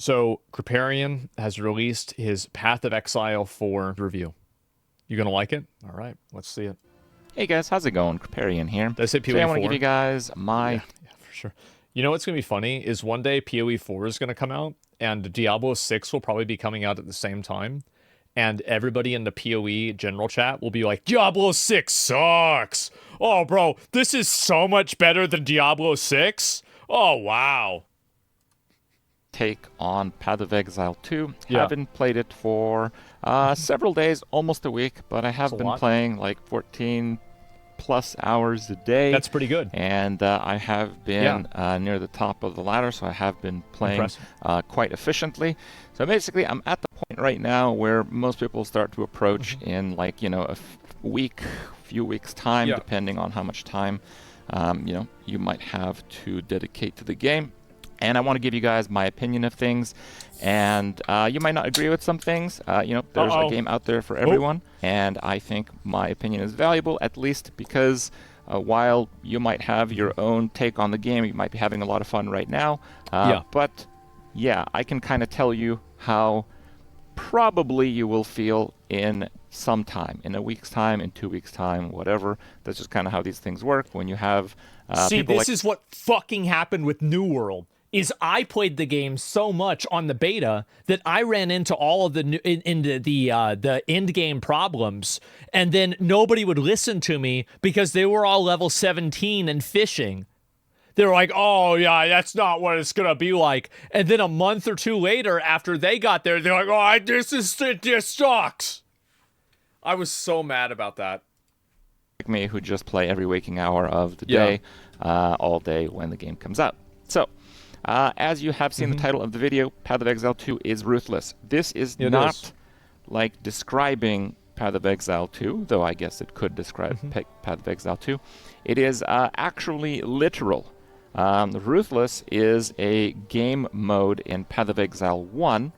So Kripparian has released his Path of Exile 4 review. You gonna like it? All right, let's see it. Hey guys, how's it going? Kripparian here. Did I say PoE 4? Today I want to give you guys my... Yeah, for sure. You know what's gonna be funny is one day PoE 4 is gonna come out, and Diablo 6 will probably be coming out at the same time, and everybody in the PoE general chat will be like, Diablo 6 sucks! Oh, bro, this is so much better than Diablo 6? Oh, wow. Take on Path of Exile 2. Yeah. Haven't played it for several days, almost a week, but I have been playing like 14 plus hours a day. That's pretty good. And I have been near the top of the ladder, so I have been playing quite efficiently. So basically, I'm at the point right now where most people start to approach in like, you know, a few weeks time, depending on how much time, you know, you might have to dedicate to the game. And I want to give you guys my opinion of things. And you might not agree with some things. You know, there's a game out there for everyone. And I think my opinion is valuable, at least because while you might have your own take on the game, you might be having a lot of fun right now. But, yeah, I can kind of tell you how probably you will feel in some time. In a week's time, in 2 weeks' time, whatever. That's just kind of how these things work. When you have people this is what fucking happened with New World. Is I played the game so much on the beta that I ran into all of the end game problems, and then nobody would listen to me because they were all level 17 and fishing. They were like, "Oh yeah, that's not what it's gonna be like." And then a month or two later, after they got there, they're like, "Oh, this sucks." I was so mad about that. Like me, who just play every waking hour of the day, all day when the game comes out. So. As you have seen the title of the video, Path of Exile 2 is ruthless. This is not like describing Path of Exile 2, though I guess it could describe Path of Exile 2. It is actually literal. Ruthless is a game mode in Path of Exile 1,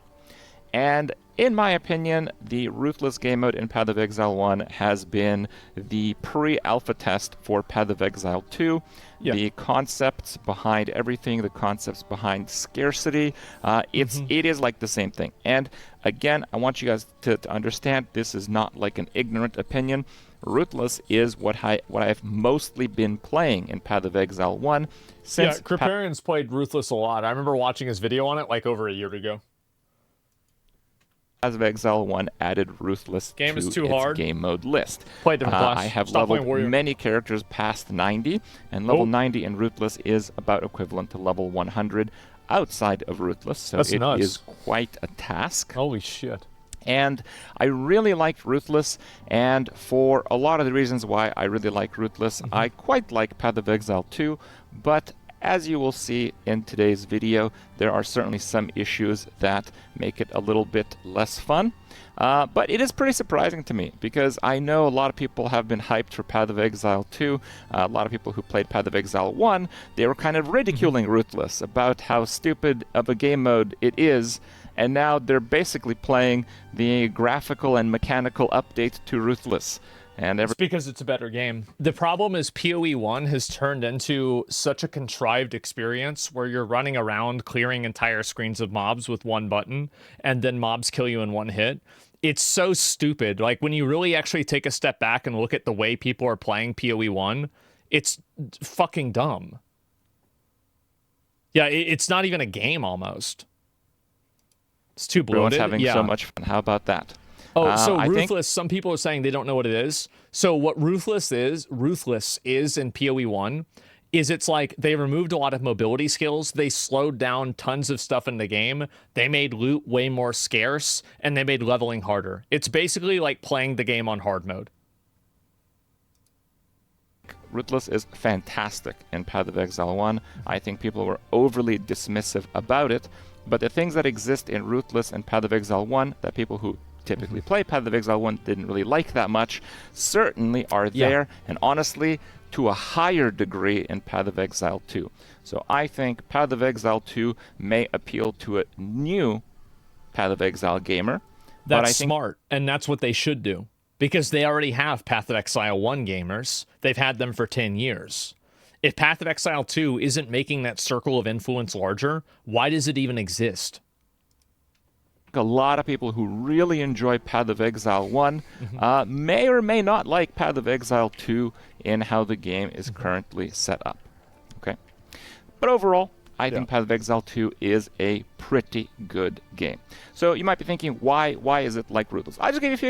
and in my opinion, the Ruthless game mode in Path of Exile 1 has been the pre-alpha test for Path of Exile 2. The concepts behind everything, the concepts behind scarcity, it is like the same thing. And again, I want you guys to understand this is not like an ignorant opinion. Ruthless is what I've mostly been playing in Path of Exile 1. Since Kripparian's played Ruthless a lot. I remember watching his video on it like over a year ago. Path of Exile 1 added Ruthless to its game mode list. Play different class. I have leveled many characters past 90, and level 90 in Ruthless is about equivalent to level 100 outside of Ruthless, so it is quite a task. Holy shit. And I really liked Ruthless, and for a lot of the reasons why I really like Ruthless, I quite like Path of Exile 2, but as you will see in today's video, there are certainly some issues that make it a little bit less fun. But it is pretty surprising to me, because I know a lot of people have been hyped for Path of Exile 2. A lot of people who played Path of Exile 1, they were kind of ridiculing Ruthless about how stupid of a game mode it is, and now they're basically playing the graphical and mechanical update to Ruthless. And it's because it's a better game. The problem is PoE 1 has turned into such a contrived experience where you're running around clearing entire screens of mobs with one button, and then mobs kill you in one hit. It's so stupid. Like, when you really actually take a step back and look at the way people are playing PoE 1, it's fucking dumb. Yeah, it's not even a game almost. It's too bloated. Everyone's having so much fun. How about that? Oh, so Ruthless, some people are saying they don't know what it is. So what Ruthless is in PoE 1, is it's like they removed a lot of mobility skills, they slowed down tons of stuff in the game, they made loot way more scarce, and they made leveling harder. It's basically like playing the game on hard mode. Ruthless is fantastic in Path of Exile 1. I think people were overly dismissive about it, but the things that exist in Ruthless and Path of Exile 1 that people who typically play Path of Exile 1 didn't really like that much, certainly are there, and honestly, to a higher degree in Path of Exile 2. So I think Path of Exile 2 may appeal to a new Path of Exile gamer. That's smart, and that's what they should do, because they already have Path of Exile 1 gamers. They've had them for 10 years. If Path of Exile 2 isn't making that circle of influence larger, why does it even exist? A lot of people who really enjoy Path of Exile 1 may or may not like Path of Exile 2 in how the game is currently set up. Okay, but overall, I think Path of Exile 2 is a pretty good game. So you might be thinking, why is it like Ruthless? I just gave you a few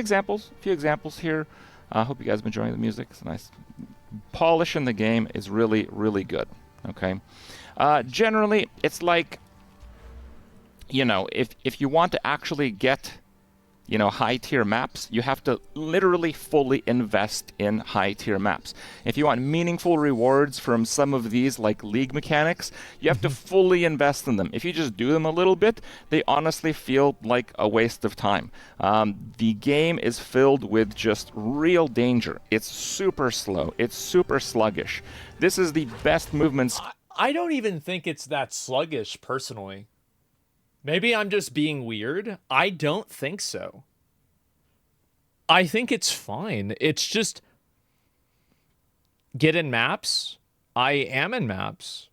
examples here. I hope you guys have been enjoying the music. It's nice. Polish in the game is really, really good. Okay. Generally, it's like, you know, if you want to actually get, you know, high-tier maps, you have to literally fully invest in high-tier maps. If you want meaningful rewards from some of these, like League mechanics, you have to fully invest in them. If you just do them a little bit, they honestly feel like a waste of time. The game is filled with just real danger. It's super slow. It's super sluggish. This is the best movements. I don't even think it's that sluggish, personally. Maybe I'm just being weird. I don't think so. I think it's fine. It's just... Get in maps. I am in maps.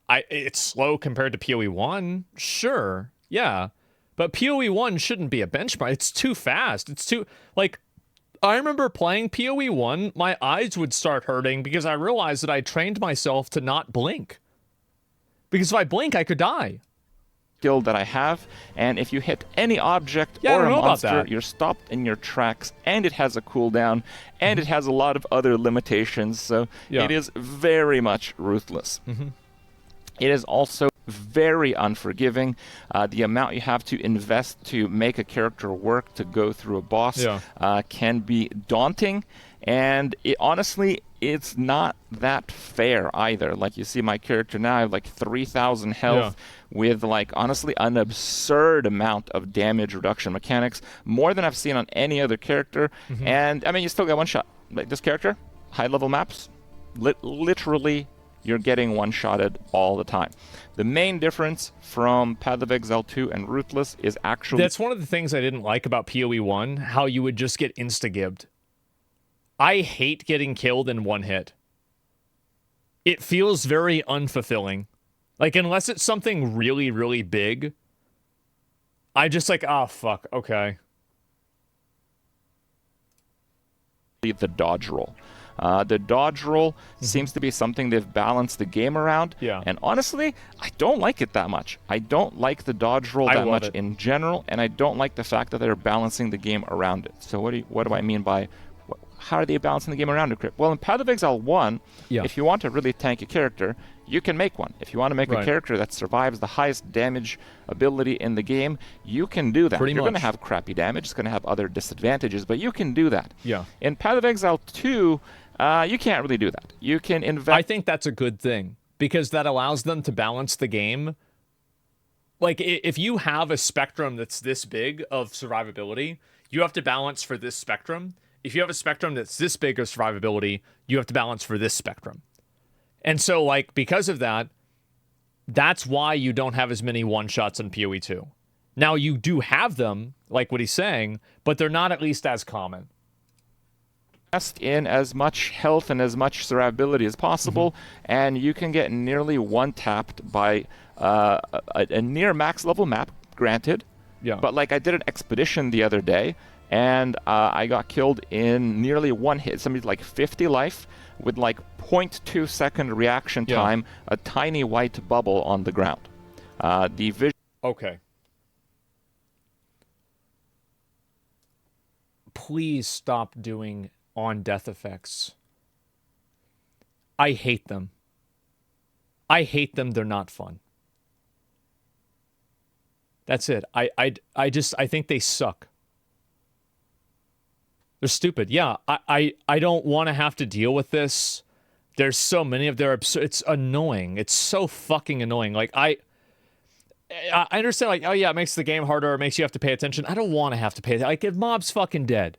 It's slow compared to PoE 1. Sure. Yeah. But PoE 1 shouldn't be a benchmark. It's too fast. It's too... Like, I remember playing PoE 1, my eyes would start hurting because I realized that I trained myself to not blink. Because if I blink, I could die. Skill that I have, and if you hit any object or a monster, you're stopped in your tracks, and it has a cooldown, and it has a lot of other limitations, so it is very much ruthless. It is also very unforgiving. The amount you have to invest to make a character work, to go through a boss, can be daunting, and honestly, it's not that fair either. Like, you see my character now, I have like 3,000 health with, like, honestly, an absurd amount of damage reduction mechanics, more than I've seen on any other character. And, I mean, you still get one shot. Like, this character, high-level maps, literally, you're getting one-shotted all the time. The main difference from Path of Exile 2 and Ruthless is actually... That's one of the things I didn't like about PoE 1, how you would just get insta-gibbed. I hate getting killed in one hit. It feels very unfulfilling. Like, unless it's something really, really big, I just like, oh, fuck, okay. The dodge roll. The dodge roll seems to be something they've balanced the game around. And honestly, I don't like it that much. I don't like the dodge roll that much in general, and I don't like the fact that they're balancing the game around it. So what do I mean by... How are they balancing the game around it, Kripp? Well, in Path of Exile 1, if you want to really tank a character, you can make one. If you want to make a character that survives the highest damage ability in the game, you can do that. You're going to have crappy damage. It's going to have other disadvantages, but you can do that. In Path of Exile 2, you can't really do that. You can invest... I think that's a good thing, because that allows them to balance the game. Like, if you have a spectrum that's this big of survivability, you have to balance for this spectrum. If you have a spectrum that's this big of survivability, you have to balance for this spectrum. And so, like, because of that, that's why you don't have as many one-shots in PoE 2. Now, you do have them, like what he's saying, but they're not at least as common. Invest in as much health and as much survivability as possible, and you can get nearly one-tapped by a near max level map, granted. But, like, I did an expedition the other day, and I got killed in nearly one hit. Somebody's like 50 life with like 0.2 second reaction time, a tiny white bubble on the ground. The vision... Okay. Please stop doing on-death effects. I hate them. I hate them. They're not fun. That's it. I think they suck. They're stupid. Yeah, I don't want to have to deal with this. There's so many of them. It's annoying. It's so fucking annoying. Like, I understand, like, oh yeah, it makes the game harder, it makes you have to pay attention. I don't want to have to pay attention. Like, if mob's fucking dead.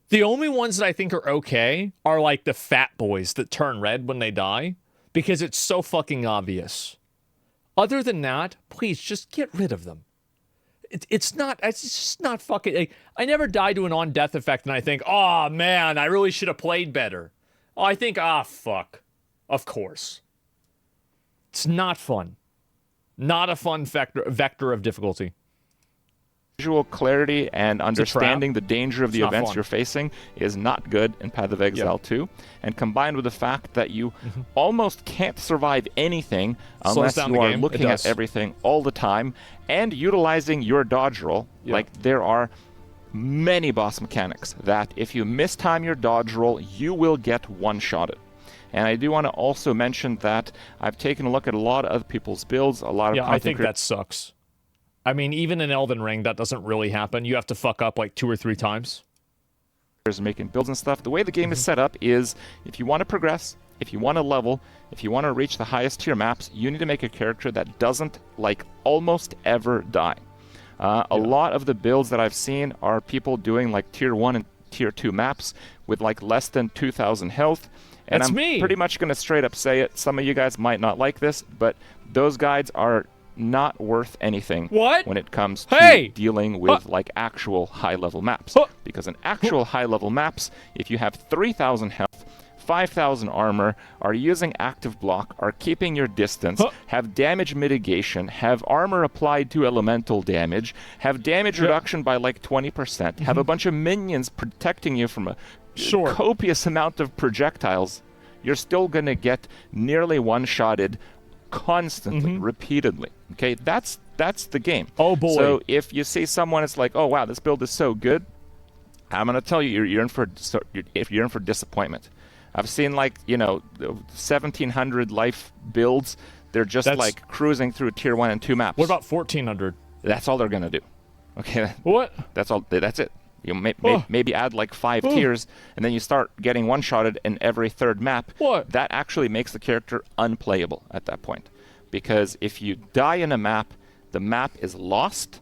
The only ones that I think are okay are, like, the fat boys that turn red when they die, because it's so fucking obvious. Other than that, please, just get rid of them. It's just not fucking... Like, I never die to an on-death effect and I think, oh, man, I really should have played better. Oh, I think, fuck. Of course. It's not fun. Not a fun vector of difficulty. visual clarity and understanding the danger of the events you're facing is not good in Path of Exile 2. And combined with the fact that you almost can't survive anything unless you are looking at everything all the time and utilizing your dodge roll. Like, there are many boss mechanics that if you mistime your dodge roll, you will get one-shotted. And I do want to also mention that I've taken a look at a lot of other people's builds, a lot of I think that sucks. I mean, even in Elden Ring, that doesn't really happen. You have to fuck up like 2 or 3 times. Making builds and stuff. The way the game is set up is, if you want to progress, if you want to level, if you want to reach the highest tier maps, you need to make a character that doesn't, like, almost ever die. A lot of the builds that I've seen are people doing like tier 1 and tier 2 maps with like less than 2,000 health. And I'm pretty much going to straight up say it. Some of you guys might not like this, but those guides are not worth anything when it comes to dealing with like actual high-level maps. Because in actual high-level maps, if you have 3,000 health, 5,000 armor, are using active block, are keeping your distance, have damage mitigation, have armor applied to elemental damage, have damage reduction by like 20%, have a bunch of minions protecting you from a copious amount of projectiles, you're still going to get nearly one-shotted constantly, repeatedly. Okay, that's the game. Oh boy. So if you see someone, it's like, oh wow, this build is so good, I'm going to tell you, you're in for disappointment. I've seen, like, 1,700 life builds. They're just like cruising through tier 1 and 2 maps. What about 1,400? That's all they're going to do. Okay. What? That's all. That's it. You maybe add like 5 tiers, and then you start getting one-shotted in every 3rd map. That actually makes the character unplayable at that point. Because if you die in a map, the map is lost.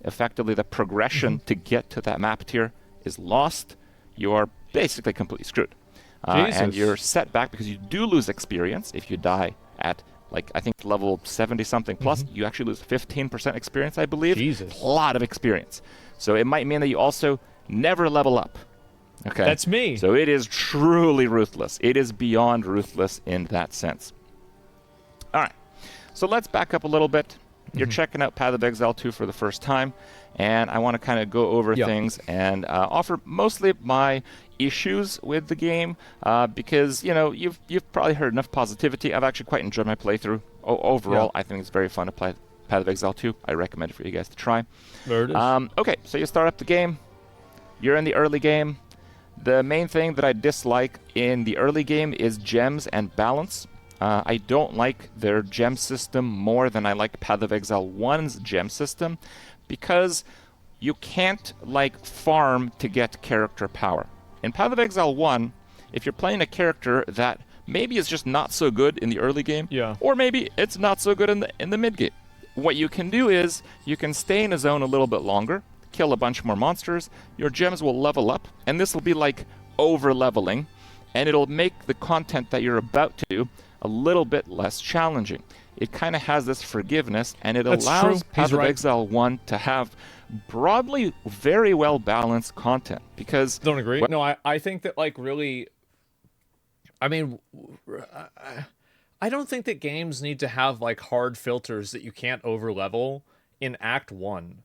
Effectively, the progression to get to that map tier is lost. You are basically completely screwed. And you're set back because you do lose experience if you die at, like, I think level 70-something plus. You actually lose 15% experience, I believe. A lot of experience. So it might mean that you also never level up. Okay? That's me. So it is truly ruthless. It is beyond ruthless in that sense. All right. So let's back up a little bit. You're checking out Path of Exile 2 for the first time, and I want to kind of go over things and offer mostly my issues with the game, because you've probably heard enough positivity. I've actually quite enjoyed my playthrough. Overall, I think it's very fun to play Path of Exile 2. I recommend it for you guys to try. There it is. Okay, so you start up the game. You're in the early game. The main thing that I dislike in the early game is gems and balance. I don't like their gem system more than I like Path of Exile 1's gem system, because you can't, like, farm to get character power. In Path of Exile 1, if you're playing a character that maybe is just not so good in the early game, or maybe it's not so good in the mid game, what you can do is you can stay in a zone a little bit longer, kill a bunch more monsters, your gems will level up, and this will be like over-leveling, and it'll make the content that you're about to do a little bit less challenging. It kind of has this forgiveness, and it allows Path of Exile 1 to have broadly very well-balanced content. Because... Don't agree. No, I think that, like, really... I mean, I don't think that games need to have, like, hard filters that you can't over-level in Act 1.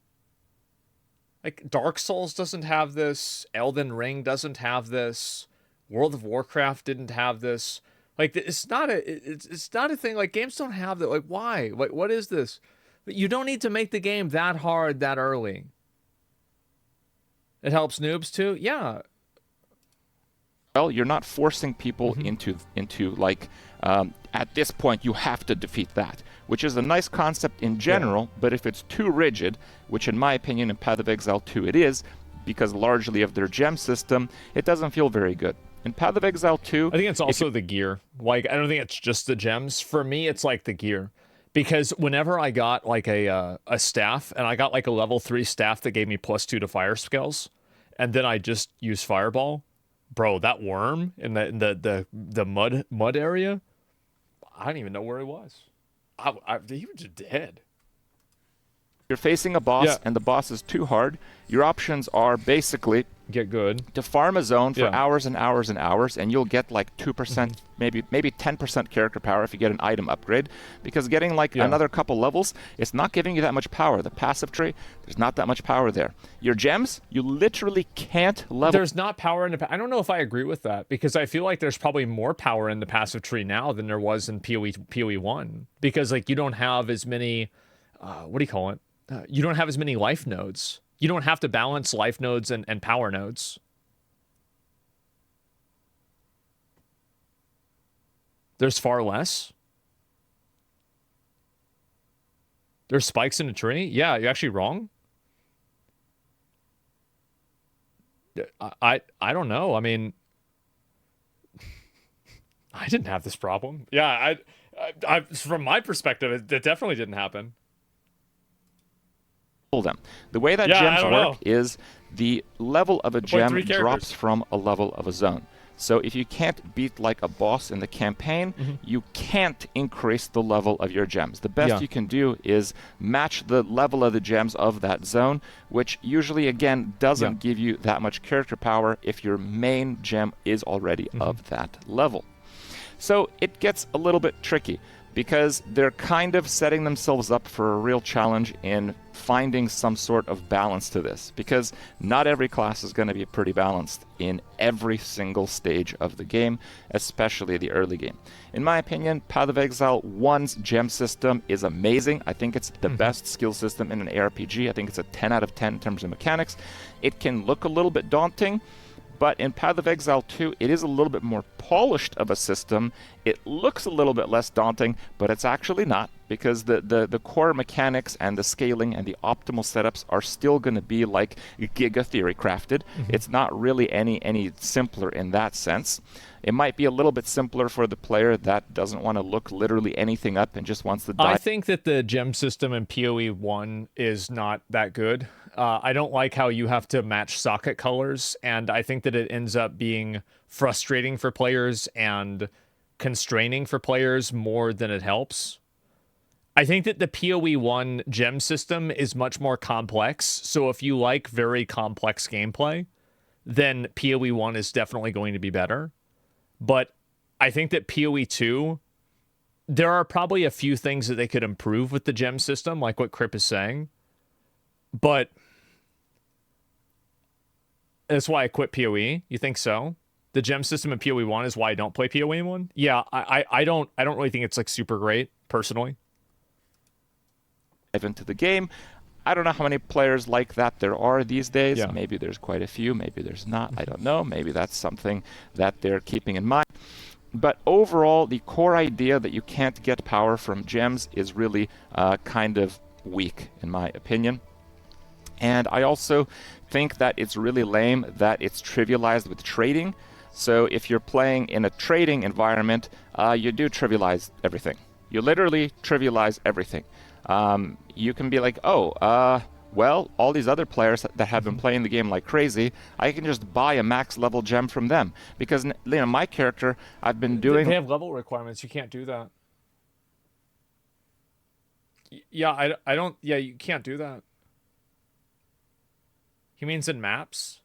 Like, Dark Souls doesn't have this. Elden Ring doesn't have this. World of Warcraft didn't have this. Like, it's not a thing. Like, games don't have that. Like, why? Like, what is this? You don't need to make the game that hard that early. It helps noobs too. Yeah. Well, you're not forcing people into like, at this point you have to defeat that, which is a nice concept in general. But if it's too rigid, which in my opinion in Path of Exile 2 it is, because largely of their gem system, it doesn't feel very good. In Path of Exile 2... I think it's also the gear. Like, I don't think it's just the gems. For me, it's like the gear. Because whenever I got, like, a staff, and I got, like, a level 3 staff that gave me +2 to fire skills, and then I just used Fireball, bro, that worm in the mud area, I don't even know where he was. He was just dead. You're facing a boss, and the boss is too hard. Your options are basically Get good. To farm a zone for Yeah. hours and hours and hours, and you'll get like 2%, maybe 10% character power if you get an item upgrade, because getting like another couple levels, it's not giving you that much power. The passive tree, there's not that much power there. Your gems, you literally can't level. There's not power in the... I don't know if I agree with that, because I feel like there's probably more power in the passive tree now than there was in PoE 1, because like you don't have as many, what do you call it? You don't have as many life nodes. You don't have to balance life nodes and power nodes. There's far less. There's spikes in a tree? Yeah, you're actually wrong. I don't know. I mean, I didn't have this problem. Yeah, I from my perspective, it definitely didn't happen. Them. The way that gems work is the level of a gem drops from a level of a zone. So if you can't beat like a boss in the campaign, you can't increase the level of your gems. The best you can do is match the level of the gems of that zone, which usually, again, doesn't give you that much character power if your main gem is already of that level. So it gets a little bit tricky, because they're kind of setting themselves up for a real challenge in finding some sort of balance to this, because not every class is going to be pretty balanced in every single stage of the game, especially the early game. In my opinion, Path of Exile 1's gem system is amazing. I think it's the best skill system in an ARPG. I think it's a 10 out of 10 in terms of mechanics. It can look a little bit daunting, but in Path of Exile 2, it is a little bit more polished of a system. It looks a little bit less daunting, but it's actually not, because the core mechanics and the scaling and the optimal setups are still going to be like Giga Theory crafted. It's not really any simpler in that sense. It might be a little bit simpler for the player that doesn't want to look literally anything up and just wants to die. I think that the gem system in PoE 1 is not that good. I don't like how you have to match socket colors, and I think that it ends up being frustrating for players and constraining for players more than it helps. I think that the PoE 1 gem system is much more complex, so if you like very complex gameplay, then PoE 1 is definitely going to be better. But I think that PoE 2, there are probably a few things that they could improve with the gem system, like what Kripp is saying. But that's why I quit PoE. You think so? The gem system in PoE 1 is why I don't play PoE 1? Yeah, I don't really think it's like super great, personally. Into the game. I don't know how many players like that there are these days. Yeah. Maybe there's quite a few, maybe there's not. I don't know. Maybe that's something that they're keeping in mind. But overall, the core idea that you can't get power from gems is really kind of weak, in my opinion. And I also think that it's really lame that it's trivialized with trading. So if you're playing in a trading environment, you do trivialize everything. You literally trivialize everything. You can be like, well, all these other players that have been playing the game like crazy, I can just buy a max level gem from them. Because, you know, my character, I've been doing... They have level requirements. You can't do that. Yeah, I don't... Yeah, you can't do that. He means in maps?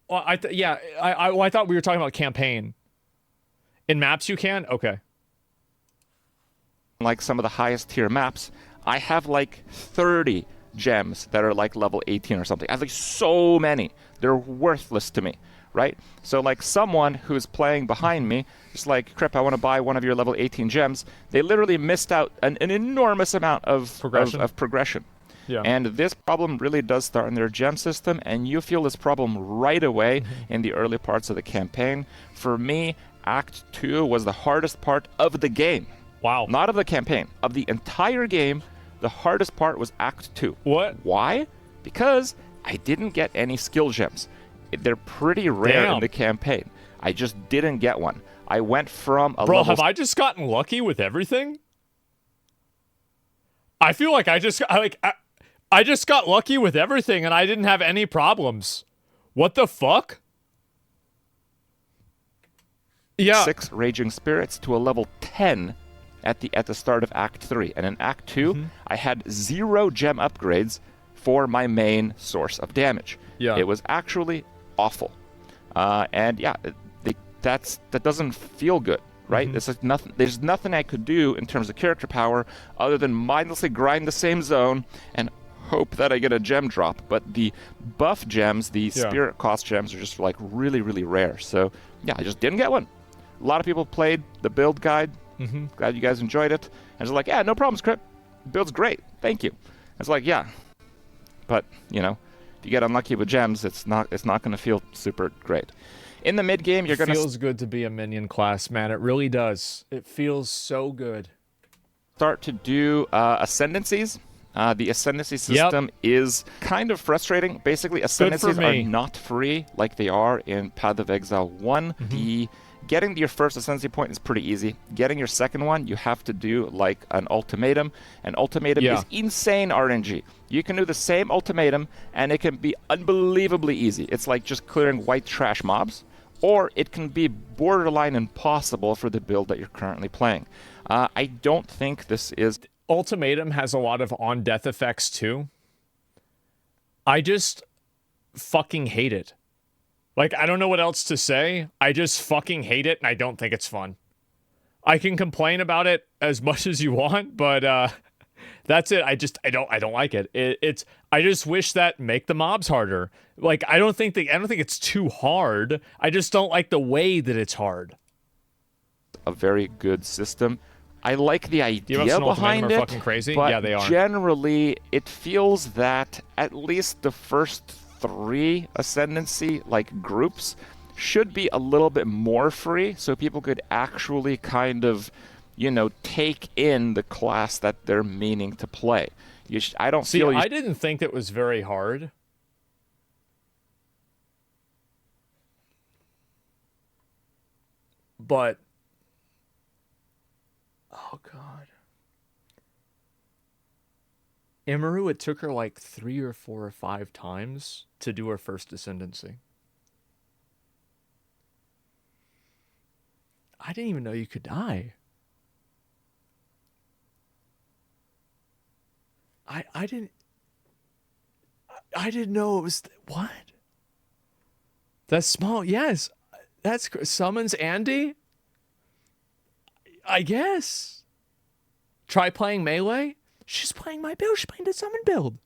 Well, I thought we were talking about campaign. In maps you can? Okay. Like some of the highest tier maps, I have like 30 gems that are like level 18 or something. I have like so many. They're worthless to me, right? So like someone who's playing behind me, just like, Kripp, I want to buy one of your level 18 gems. They literally missed out an enormous amount of progression. Yeah. And this problem really does start in their gem system, and you feel this problem right away in the early parts of the campaign. For me, Act 2 was the hardest part of the game. Wow. Not of the campaign. Of the entire game, the hardest part was Act 2. What? Why? Because I didn't get any skill gems. They're pretty rare in the campaign. I just didn't get one. I went from a Bro, have I just gotten lucky with everything? I feel like I just got lucky with everything and I didn't have any problems. What the fuck? Yeah. 6 Raging Spirits to a level 10 at the start of Act 3. And in Act 2, I had 0 gem upgrades for my main source of damage. Yeah. It was actually awful. And yeah, that doesn't feel good, right? It's like nothing. There's nothing I could do in terms of character power other than mindlessly grind the same zone and hope that I get a gem drop. But the buff gems, the spirit cost gems, are just like really, really rare. So yeah, I just didn't get one. A lot of people played the build guide. Glad you guys enjoyed it. And it's like, yeah, no problems, Kripp. Build's great. Thank you. It's like, yeah, but you know, if you get unlucky with gems, it's not going to feel super great. In the mid game, you're going to... It feels good to be a minion class, man. It really does. It feels so good. Start to do ascendancies. The ascendancy system is kind of frustrating. Basically, ascendancies are not free like they are in Path of Exile 1. Getting your first ascendancy point is pretty easy. Getting your second one, you have to do like an ultimatum. An ultimatum is insane RNG. You can do the same ultimatum, and it can be unbelievably easy. It's like just clearing white trash mobs. Or it can be borderline impossible for the build that you're currently playing. I don't think this is... Ultimatum has a lot of on-death effects, too. I just fucking hate it. Like, I don't know what else to say. I just fucking hate it, and I don't think it's fun. I can complain about it as much as you want, but that's it. I don't like it. I just wish that make the mobs harder. Like, I don't think it's too hard. I just don't like the way that it's hard. A very good system. I like the idea behind it, fucking crazy? But yeah, they are. Generally, it feels that at least the first 3 ascendancy like groups should be a little bit more free, so people could actually kind of, you know, take in the class that they're meaning to play. I don't feel. I didn't think that was very hard. But oh god, Imuru, it took her like 3 or 4 or 5 times to do her first ascendancy. I didn't even know you could die. I didn't know it was what? That's small. Yes. That's summons Andy? I guess. Try playing melee? She's playing my build. She's playing the summon build.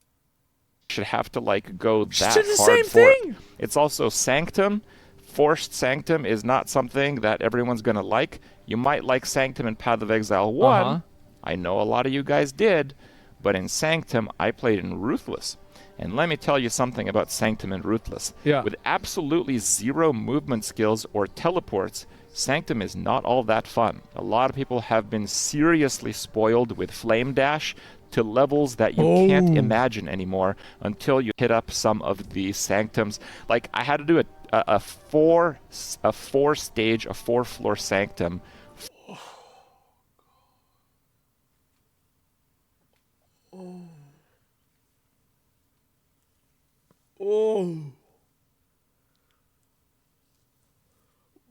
Should have to like go that She did the hard same for thing. it. It's also Sanctum. Forced Sanctum is not something that everyone's going to like. You might like Sanctum in Path of Exile 1. I know a lot of you guys did. But in Sanctum, I played in Ruthless. And let me tell you something about Sanctum and Ruthless. Yeah. With absolutely 0 movement skills or teleports, Sanctum is not all that fun. A lot of people have been seriously spoiled with Flame Dash to levels that you can't imagine anymore until you hit up some of the Sanctums. Like, I had to do a 4-stage, a 4-floor Sanctum.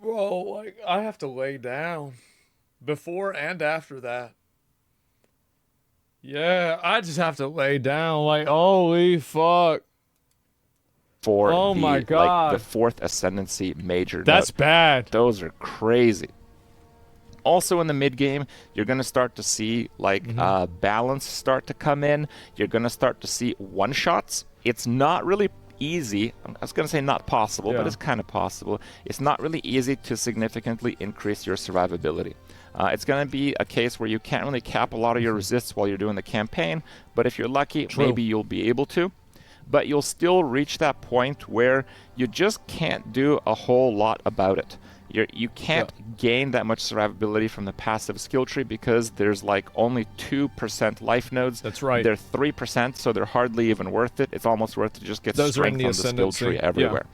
Bro, like, I have to lay down. Before and after that. Yeah, I just have to lay down. Like, holy fuck. For my god. Like, the 4th Ascendancy major. That's bad. Those are crazy. Also in the mid game, you're going to start to see like balance start to come in. You're going to start to see one-shots. It's not really easy. I was going to say not possible, but it's kind of possible. It's not really easy to significantly increase your survivability. It's going to be a case where you can't really cap a lot of your resists while you're doing the campaign, but if you're lucky, maybe you'll be able to. But you'll still reach that point where you just can't do a whole lot about it. You can't gain that much survivability from the passive skill tree because there's like only 2% life nodes. That's right. They're 3%, so they're hardly even worth it. It's almost worth it to just get strength from the skill tree everywhere.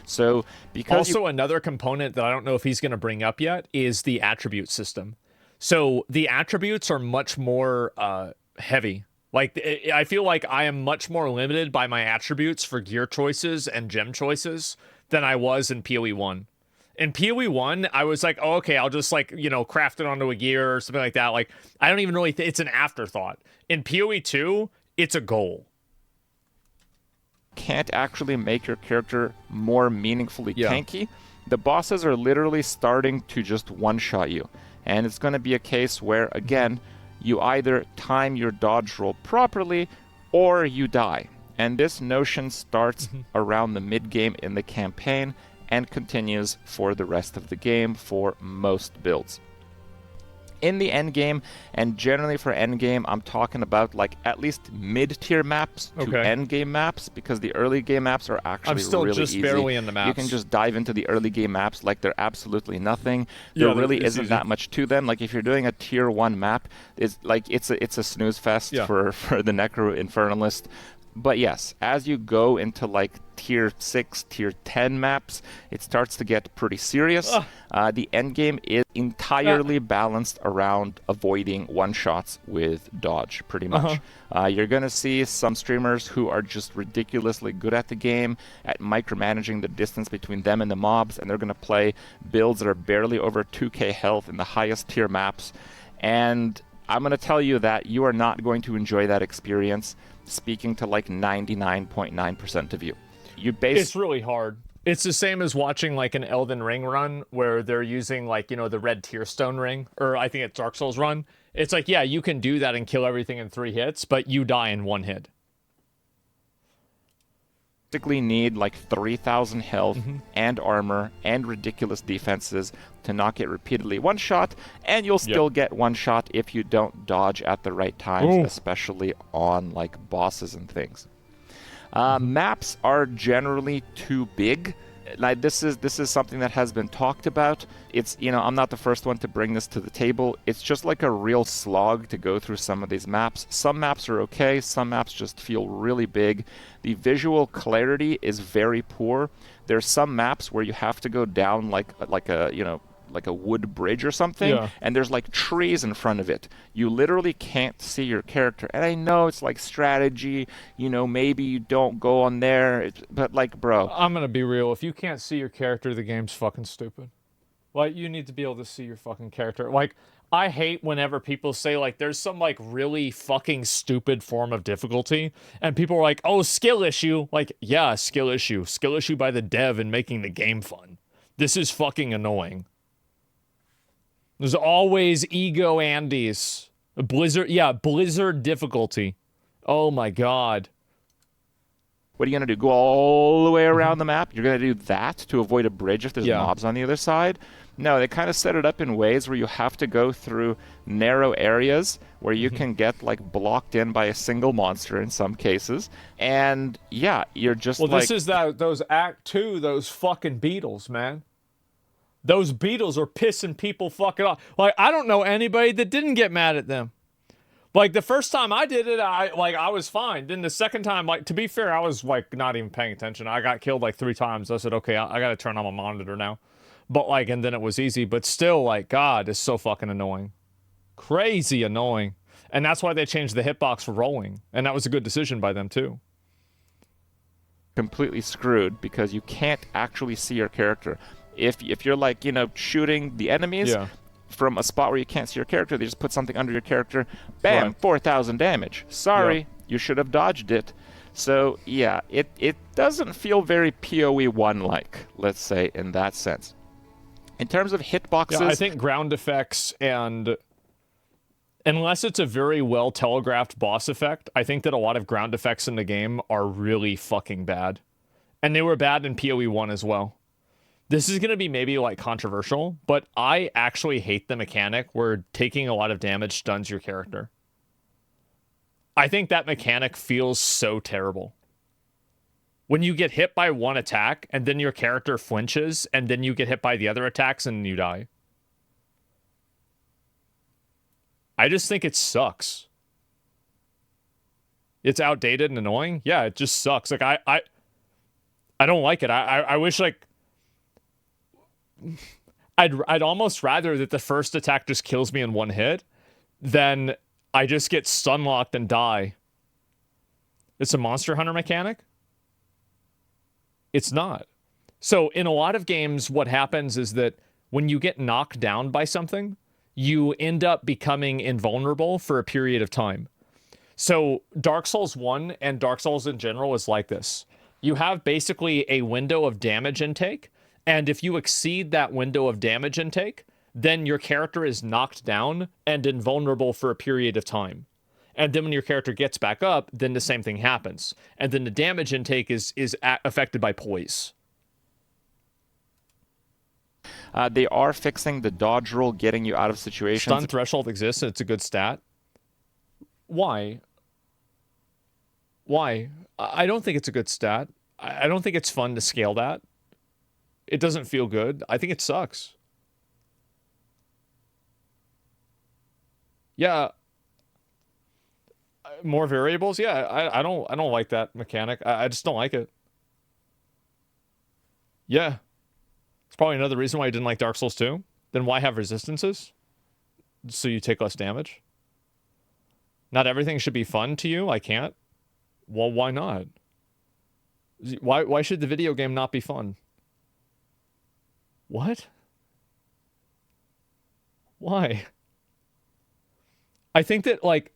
So because also another component that I don't know if he's going to bring up yet is the attribute system. So the attributes are much more heavy. Like, I feel like I am much more limited by my attributes for gear choices and gem choices than I was in PoE 1. In PoE 1, I was like, oh, okay, I'll just, like, you know, craft it onto a gear or something like that. Like, I don't even really it's an afterthought. In PoE 2, it's a goal. can't actually make your character more meaningfully tanky. The bosses are literally starting to just one-shot you. And it's going to be a case where, again, you either time your dodge roll properly or you die. And this notion starts around the mid-game in the campaign and continues for the rest of the game for most builds. In the end game, and generally for end game, I'm talking about like at least mid-tier maps to end game maps, because the early game maps are actually I'm still really just easy. barely in the maps. You can just dive into the early game maps like they're absolutely nothing. There really isn't that much to them. Like if you're doing a tier 1 map, it's like it's a snooze fest for the Necro Infernalist. But yes, as you go into like tier 6, tier 10 maps, it starts to get pretty serious. The end game is entirely balanced around avoiding one-shots with dodge, pretty much. You're going to see some streamers who are just ridiculously good at the game, at micromanaging the distance between them and the mobs, and they're going to play builds that are barely over 2k health in the highest tier maps. And I'm going to tell you that you are not going to enjoy that experience, speaking to like 99.9% of you. It's really hard. It's the same as watching like an Elden Ring run where they're using like, you know, the red tear stone ring, or I think it's Dark Souls run. It's like, yeah, you can do that and kill everything in 3 hits, but you die in 1 hit. Basically need like 3,000 health and armor and ridiculous defenses to not get repeatedly one-shot, and you'll still get one-shot if you don't dodge at the right times, especially on like bosses and things. Maps are generally too big. Like this is something that has been talked about. It's, you know, I'm not the first one to bring this to the table. It's just like a real slog to go through some of these maps. Some maps are okay, some maps just feel really big. The visual clarity is very poor. There's some maps where you have to go down like a, you know, like a wood bridge or something, and there's like trees in front of it. You literally can't see your character. And I know it's like strategy, you know, maybe you don't go on there, but like, bro, I'm gonna be real. If you can't see your character, the game's fucking stupid. Like, you need to be able to see your fucking character. Like, I hate whenever people say like there's some like really fucking stupid form of difficulty and people are like, oh, skill issue. Like, yeah, skill issue by the dev and making the game fun. This is fucking annoying. There's always ego Andes. Blizzard difficulty. Oh my god. What are you going to do? Go all the way around the map? You're going to do that to avoid a bridge if there's mobs on the other side? No, they kind of set it up in ways where you have to go through narrow areas where you can get like blocked in by a single monster in some cases. And yeah, you're just well, this is those Act 2, those fucking beetles, man. Those beetles are pissing people fucking off. Like, I don't know anybody that didn't get mad at them. Like, the first time I did it, I was fine. Then the second time, like, to be fair, I was, like, not even paying attention. I got killed, like, 3 times. I said, okay, I gotta turn on my monitor now. But, like, and then it was easy. But still, like, God, it's so fucking annoying. Crazy annoying. And that's why they changed the hitbox for rolling. And that was a good decision by them, too. Completely screwed because you can't actually see your character. If you're like, you know, shooting the enemies from a spot where you can't see your character, they just put something under your character, bam, 4,000 damage. Sorry, you should have dodged it. So yeah, it doesn't feel very PoE 1-like, let's say, in that sense. In terms of hitboxes, I think ground effects, and unless it's a very well telegraphed boss effect, I think that a lot of ground effects in the game are really fucking bad. And they were bad in PoE 1 as well. This is going to be maybe, like, controversial, but I actually hate the mechanic where taking a lot of damage stuns your character. I think that mechanic feels so terrible. When you get hit by one attack, and then your character flinches, and then you get hit by the other attacks, and you die. I just think it sucks. It's outdated and annoying. Yeah, it just sucks. Like, I don't like it. I wish, like, I'd almost rather that the first attack just kills me in 1 hit than I just get stun locked and die. It's a Monster Hunter mechanic? It's not. So in a lot of games, what happens is that when you get knocked down by something, you end up becoming invulnerable for a period of time. So Dark Souls 1 and Dark Souls in general is like this. You have basically a window of damage intake, and if you exceed that window of damage intake, then your character is knocked down and invulnerable for a period of time. And then when your character gets back up, then the same thing happens. And then the damage intake is affected by poise. They are fixing the dodge roll, getting you out of situations. Stun threshold exists, and it's a good stat. Why? Why? I don't think it's a good stat. I don't think it's fun to scale that. It doesn't feel good. I think it sucks. Yeah. More variables? Yeah, I don't like that mechanic. I just don't like it. Yeah. It's probably another reason why you didn't like Dark Souls 2. Then why have resistances? So you take less damage? Not everything should be fun to you? I can't? Well, why not? Why should the video game not be fun? What? Why? I think that, like,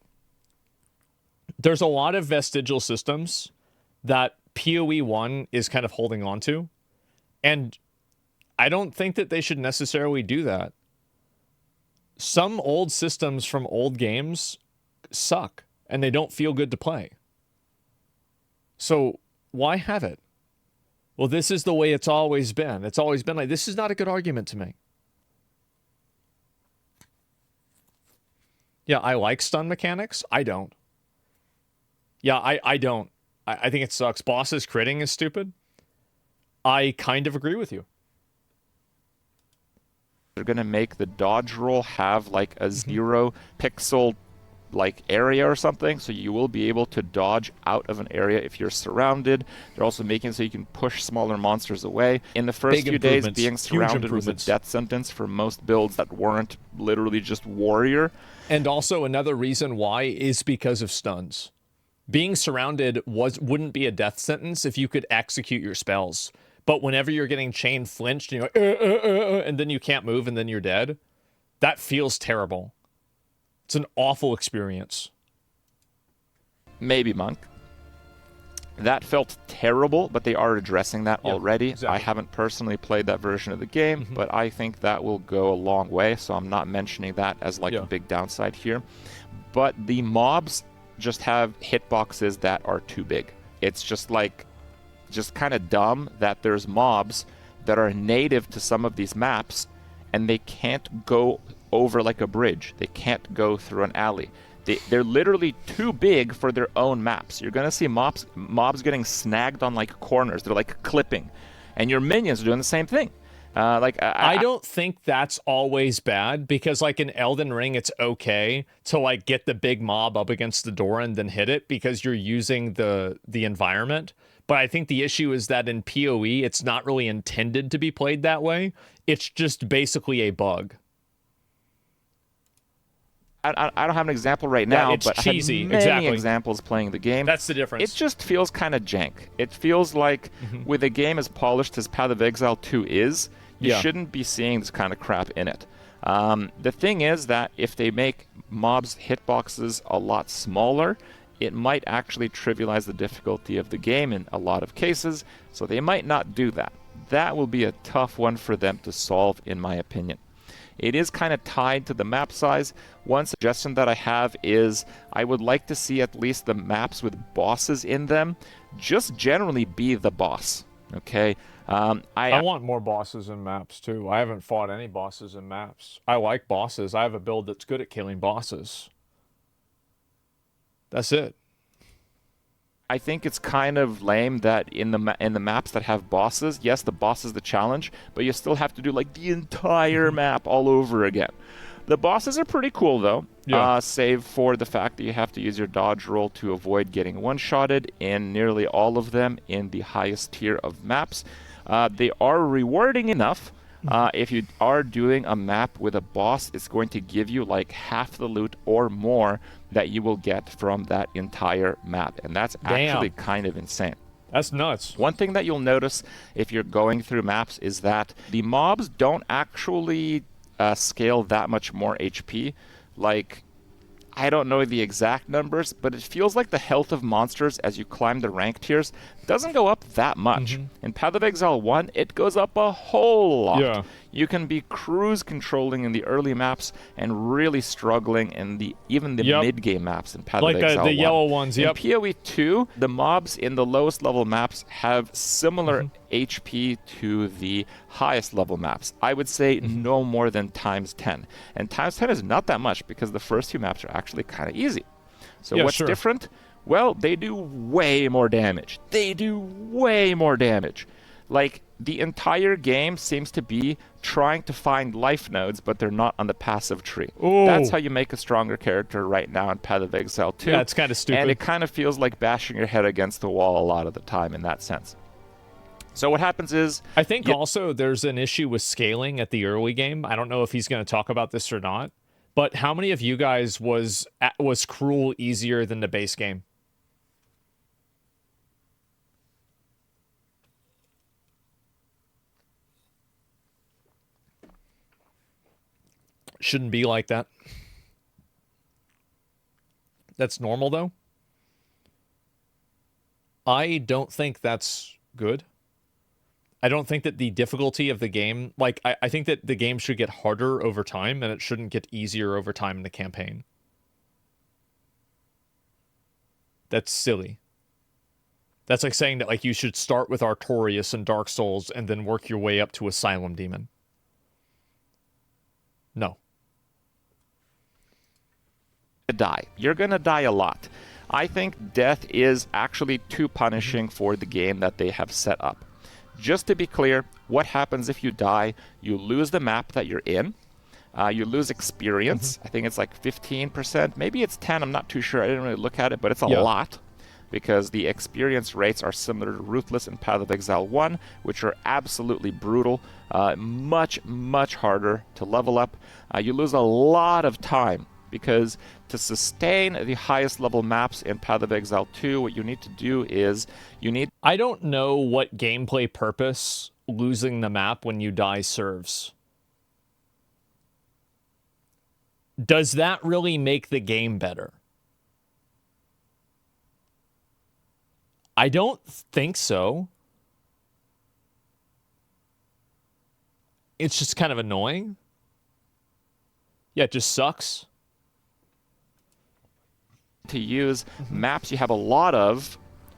there's a lot of vestigial systems that PoE 1 is kind of holding on to. And I don't think that they should necessarily do that. Some old systems from old games suck, and they don't feel good to play. So why have it? Well, this is the way it's always been. It's always been like, this is not a good argument to me. Yeah, I like stun mechanics. I don't. Yeah, I don't. I think it sucks. Bosses critting is stupid. I kind of agree with you. They're going to make the dodge roll have like a 0 pixel like area or something, so you will be able to dodge out of an area if you're surrounded. They're also making it so you can push smaller monsters away. In the first few days, being surrounded was a death sentence for most builds that weren't literally just warrior. And also another reason why is because of stuns. Being surrounded wouldn't be a death sentence if you could execute your spells. But whenever you're getting chain flinched and you're like, and then you can't move and then you're dead, that feels terrible. It's an awful experience. Maybe, Monk. That felt terrible, but they are addressing that already. Exactly. I haven't personally played that version of the game, but I think that will go a long way, so I'm not mentioning that as like a big downside here. But the mobs just have hitboxes that are too big. It's just like, just kind of dumb that there's mobs that are native to some of these maps and they can't go over like a bridge. They can't go through an alley. They're literally too big for their own maps. You're going to see mobs getting snagged on like corners. They're like clipping. And your minions are doing the same thing. I don't think that's always bad, because like in Elden Ring, it's okay to like get the big mob up against the door and then hit it because you're using the environment. But I think the issue is that in PoE, it's not really intended to be played that way. It's just basically a bug. I don't have an example right now, it's but cheesy. I had many examples playing the game. That's the difference. It just feels kind of jank. It feels like with a game as polished as Path of Exile 2 is, you shouldn't be seeing this kind of crap in it. The thing is that if they make mobs' hitboxes a lot smaller, it might actually trivialize the difficulty of the game in a lot of cases, so they might not do that. That will be a tough one for them to solve, in my opinion. It is kind of tied to the map size. One suggestion that I have is I would like to see at least the maps with bosses in them just generally be the boss. Okay? I want more bosses in maps too. I haven't fought any bosses in maps. I like bosses. I have a build that's good at killing bosses. That's it. I think it's kind of lame that in the maps that have bosses, yes, the boss is the challenge, but you still have to do like the entire map all over again. The bosses are pretty cool though, save for the fact that you have to use your dodge roll to avoid getting one-shotted in nearly all of them in the highest tier of maps. They are rewarding enough. If you are doing a map with a boss, it's going to give you like half the loot or more that you will get from that entire map. And that's actually kind of insane. That's nuts. One thing that you'll notice if you're going through maps is that the mobs don't actually scale that much more HP. Like, I don't know the exact numbers, but it feels like the health of monsters as you climb the rank tiers doesn't go up that much. In Path of Exile 1, it goes up a whole lot. Yeah. You can be cruise controlling in the early maps and really struggling in even the mid-game maps in Path of Exile 1. Like the yellow ones, In PoE 2, the mobs in the lowest level maps have similar HP to the highest level maps. I would say no more than times 10. And times 10 is not that much because the first few maps are actually kind of easy. So what's different? Well, they do way more damage. They do way more damage. Like, the entire game seems to be trying to find life nodes, but they're not on the passive tree. Ooh. That's how you make a stronger character right now in Path of Exile 2. Yeah, it's kind of stupid. And it kind of feels like bashing your head against the wall a lot of the time in that sense. So what happens is... I think also there's an issue with scaling at the early game. I don't know if he's going to talk about this or not, but how many of you guys was Cruel easier than the base game? Shouldn't be like that. That's normal, though. I don't think that's good. I don't think that the difficulty of the game... Like, I think that the game should get harder over time, and it shouldn't get easier over time in the campaign. That's silly. That's like saying that like you should start with Artorias and Dark Souls and then work your way up to Asylum Demon. No. Die. You're gonna die a lot. I think death is actually too punishing for the game that they have set up. Just to be clear, what happens if you die? You lose the map that you're in. You lose experience. I think it's like 15%. Maybe it's 10. I'm not too sure. I didn't really look at it, but it's a lot because the experience rates are similar to Ruthless and Path of Exile 1, which are absolutely brutal. Much, much harder to level up. You lose a lot of time because to sustain the highest level maps in Path of Exile 2, what you need to do is I don't know what gameplay purpose losing the map when you die serves. Does that really make the game better? I don't think so. It's just kind of annoying. Yeah, it just sucks. To use maps you have a lot of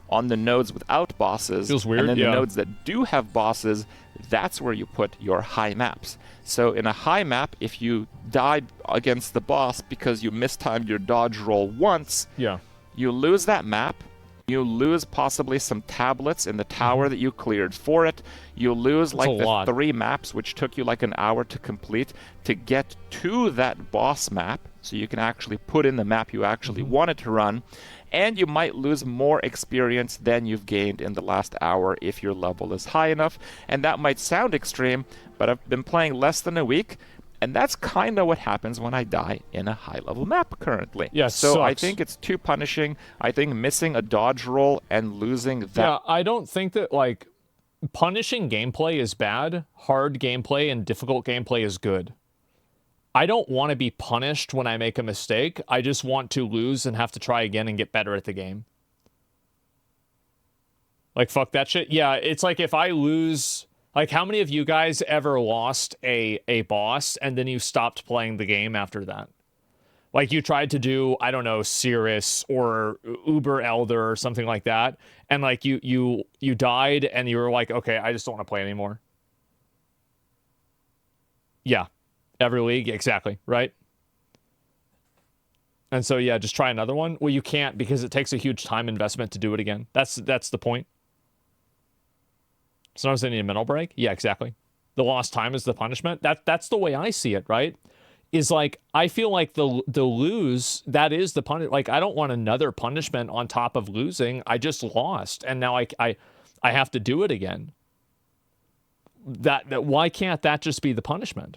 on the nodes without bosses. Feels weird, and then the nodes that do have bosses, that's where you put your high maps. So in a high map, if you die against the boss because you mistimed your dodge roll once, you lose that map. You lose possibly some tablets in the tower that you cleared for it. You lose like the 3 maps, which took you like an hour to complete, to get to that boss map, so you can actually put in the map you actually wanted to run. And you might lose more experience than you've gained in the last hour if your level is high enough. And that might sound extreme, but I've been playing less than a week, and that's kind of what happens when I die in a high-level map currently. Yeah, so I think it's too punishing. I think missing a dodge roll and losing that... Yeah, I don't think that, like, punishing gameplay is bad. Hard gameplay and difficult gameplay is good. I don't want to be punished when I make a mistake. I just want to lose and have to try again and get better at the game. Like, fuck that shit. Yeah, it's like if I lose... Like, how many of you guys ever lost a boss and then you stopped playing the game after that? Like, you tried to do, I don't know, Cirrus or Uber Elder or something like that, and, like, you died and you were like, okay, I just don't want to play anymore. Yeah. Every league, exactly, right? And so, yeah, just try another one. Well, you can't because it takes a huge time investment to do it again. That's the point. Sometimes they need a mental break. Yeah, exactly. The lost time is the punishment. That's the way I see it, right? Is like, I feel like the lose, that is the punishment. Like, I don't want another punishment on top of losing. I just lost, and now I have to do it again. That why can't that just be the punishment?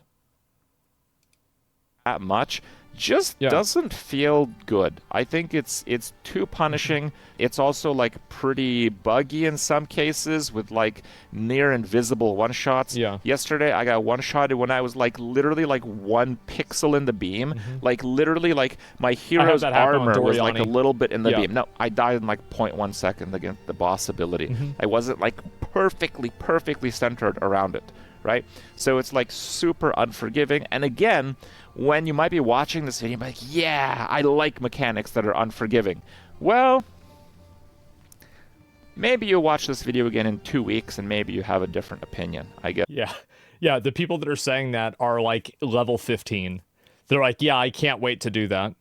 That much, just doesn't feel good. I think it's too punishing. It's also like pretty buggy in some cases with like near invisible one-shots. Yesterday I got one-shotted when I was like literally like 1 pixel in the beam. Like literally like my hero's armor was like a little bit in the beam. No, I died in like 0.1 second against the boss ability. I wasn't like perfectly centered around it, right? So it's like super unforgiving. And again, when you might be watching this video, you're like, yeah, I like mechanics that are unforgiving. Well, maybe you'll watch this video again in 2 weeks and maybe you have a different opinion, I guess. Yeah, the people that are saying that are like level 15. They're like, yeah, I can't wait to do that.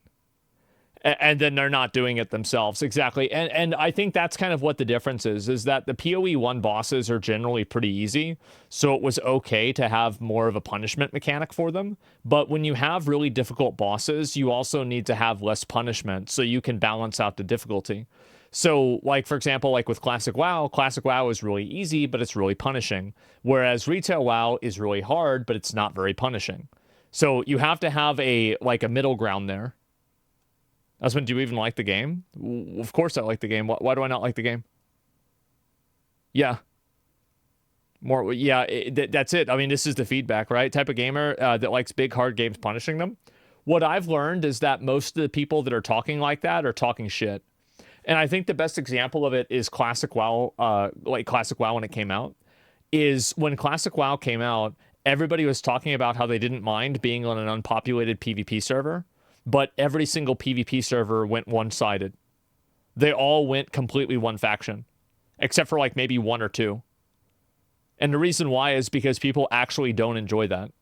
And then they're not doing it themselves. Exactly. And I think that's kind of what the difference is that the PoE 1 bosses are generally pretty easy. So it was okay to have more of a punishment mechanic for them. But when you have really difficult bosses, you also need to have less punishment so you can balance out the difficulty. So, like, for example, like with Classic WoW is really easy, but it's really punishing. Whereas Retail WoW is really hard, but it's not very punishing. So you have to have a middle ground there. Asmon, do you even like the game? Of course I like the game. Why do I not like the game? Yeah. That's it. I mean, this is the feedback, right? Type of gamer that likes big, hard games punishing them. What I've learned is that most of the people that are talking like that are talking shit. And I think the best example of it is Classic WoW, like Classic WoW when it came out. Is when Classic WoW came out, everybody was talking about how they didn't mind being on an unpopulated PvP server. But every single PvP server went one-sided. They all went completely one faction, except for like maybe 1 or 2. And the reason why is because people actually don't enjoy that.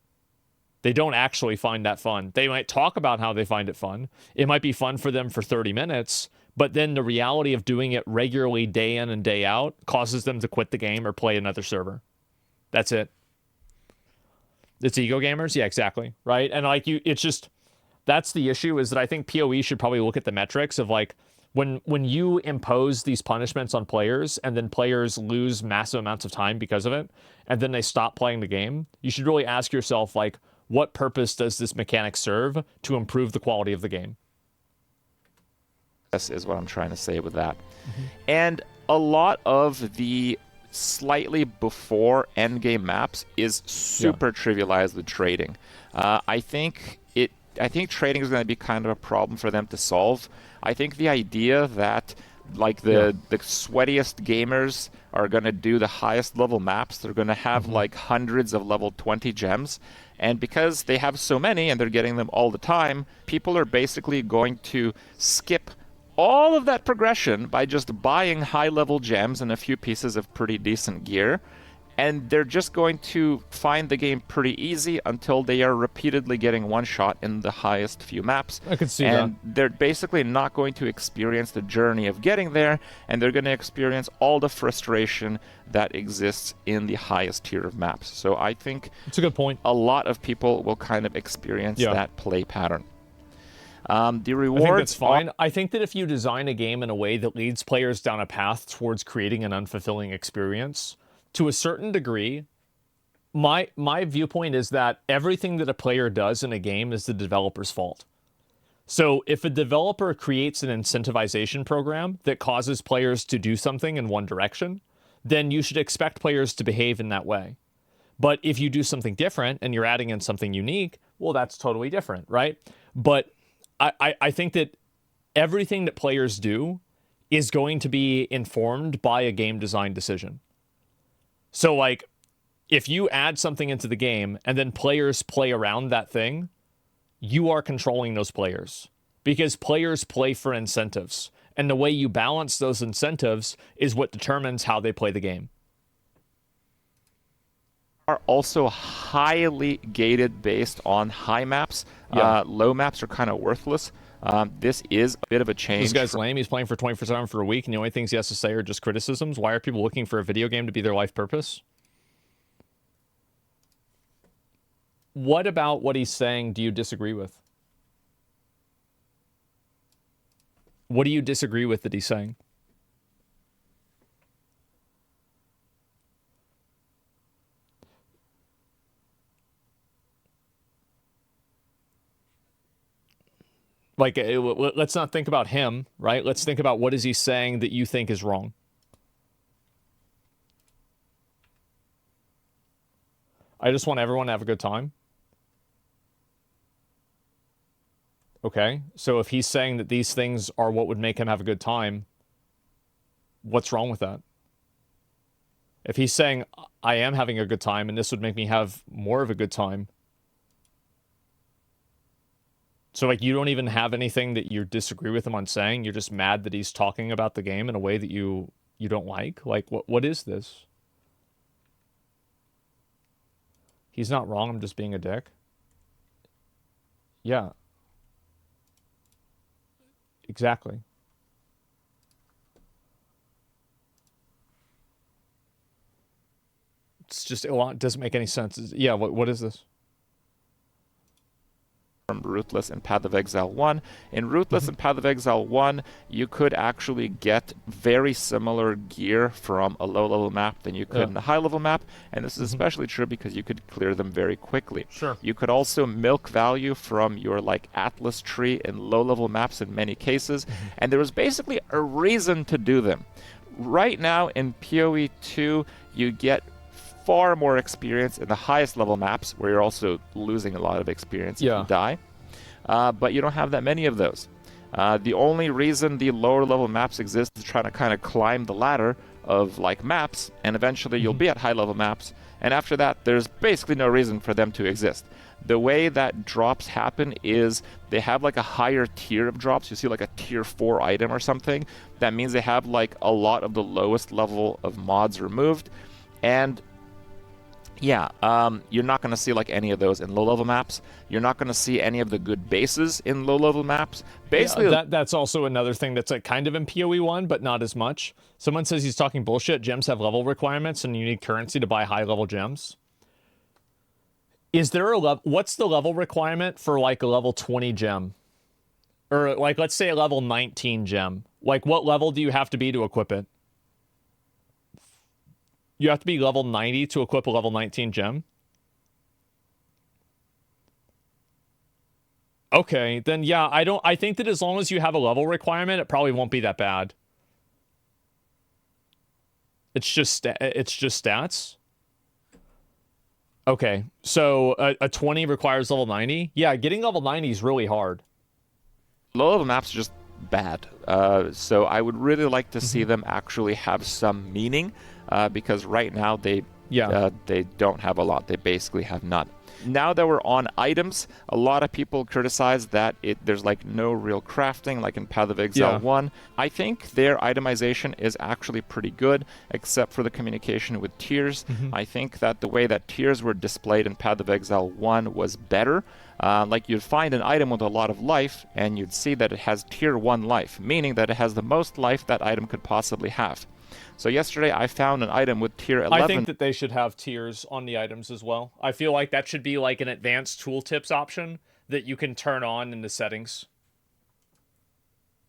They don't actually find that fun. They might talk about how they find it fun. It might be fun for them for 30 minutes, but then the reality of doing it regularly day in and day out causes them to quit the game or play another server. That's it. It's ego gamers? Yeah, exactly. Right? And like it's just... That's the issue, is that I think PoE should probably look at the metrics of like when you impose these punishments on players and then players lose massive amounts of time because of it and then they stop playing the game, you should really ask yourself like, what purpose does this mechanic serve to improve the quality of the game? This is what I'm trying to say with that. And a lot of the slightly before endgame maps is super trivialized with trading. I think trading is going to be kind of a problem for them to solve. I think the idea that like the sweatiest gamers are going to do the highest level maps, they're going to have like hundreds of level 20 gems. And because they have so many and they're getting them all the time, people are basically going to skip all of that progression by just buying high level gems and a few pieces of pretty decent gear. And they're just going to find the game pretty easy until they are repeatedly getting one shot in the highest few maps. I could see that. And they're basically not going to experience the journey of getting there, and they're going to experience all the frustration that exists in the highest tier of maps. So I think it's a good point. A lot of people will kind of experience that play pattern. The rewards... I think that's fine. I think that if you design a game in a way that leads players down a path towards creating an unfulfilling experience... To a certain degree, my viewpoint is that everything that a player does in a game is the developer's fault. So if a developer creates an incentivization program that causes players to do something in one direction, then you should expect players to behave in that way. But if you do something different and you're adding in something unique, well, that's totally different, right? But I think that everything that players do is going to be informed by a game design decision. So, like, if you add something into the game and then players play around that thing, you are controlling those players because players play for incentives. And the way you balance those incentives is what determines how they play the game. Are also highly gated based on high maps. Low maps are kind of worthless. This is a bit of a change. This guy's lame. He's playing for 24/7 for a week, and the only things he has to say are just criticisms. Why are people looking for a video game to be their life purpose? What about what he's saying do you disagree with? What do you disagree with that he's saying? Like, let's not think about him, right? Let's think about what is he saying that you think is wrong. I just want everyone to have a good time. Okay, so if he's saying that these things are what would make him have a good time, what's wrong with that? If he's saying, I am having a good time and this would make me have more of a good time. So, like, you don't even have anything that you disagree with him on saying? You're just mad that he's talking about the game in a way that you don't like? Like, what is this? He's not wrong, I'm just being a dick. Yeah. Exactly. It's just, it doesn't make any sense. Yeah, what is this? From Ruthless and Path of Exile 1. In Ruthless and Path of Exile 1, you could actually get very similar gear from a low-level map than you could in a high-level map, and this is especially true because you could clear them very quickly. Sure. You could also milk value from your like Atlas tree in low-level maps in many cases, and there was basically a reason to do them. Right now in PoE 2, you get far more experience in the highest level maps, where you're also losing a lot of experience if you die. But you don't have that many of those. The only reason the lower level maps exist is trying to kind of climb the ladder of like maps, and eventually you'll be at high level maps, and after that there's basically no reason for them to exist. The way that drops happen is they have like a higher tier of drops. You see like a tier 4 item or something. That means they have like a lot of the lowest level of mods removed, and yeah, you're not going to see like any of those in low-level maps. You're not going to see any of the good bases in low-level maps. Basically, that's also another thing that's like kind of in PoE 1, but not as much. Someone says he's talking bullshit. Gems have level requirements, and you need currency to buy high-level gems. Is there a level? What's the level requirement for like a level 20 gem, or like let's say a level 19 gem? Like, what level do you have to be to equip it? You have to be level 90 to equip a level 19 gem? Okay, then yeah, I think that as long as you have a level requirement, it probably won't be that bad. It's just stats. Okay, so a 20 requires level 90? Yeah, getting level 90 is really hard. Low-level maps are just bad. So I would really like to see them actually have some meaning, because right now they don't have a lot. They basically have none. Now that we're on items, a lot of people criticize that there's like no real crafting like in Path of Exile 1. I think their itemization is actually pretty good, except for the communication with tiers. I think that the way that tiers were displayed in Path of Exile 1 was better. Like you'd find an item with a lot of life, and you'd see that it has tier 1 life, meaning that it has the most life that item could possibly have. So yesterday I found an item with tier 11. I think that they should have tiers on the items as well. I feel like that should be like an advanced tooltips option that you can turn on in the settings.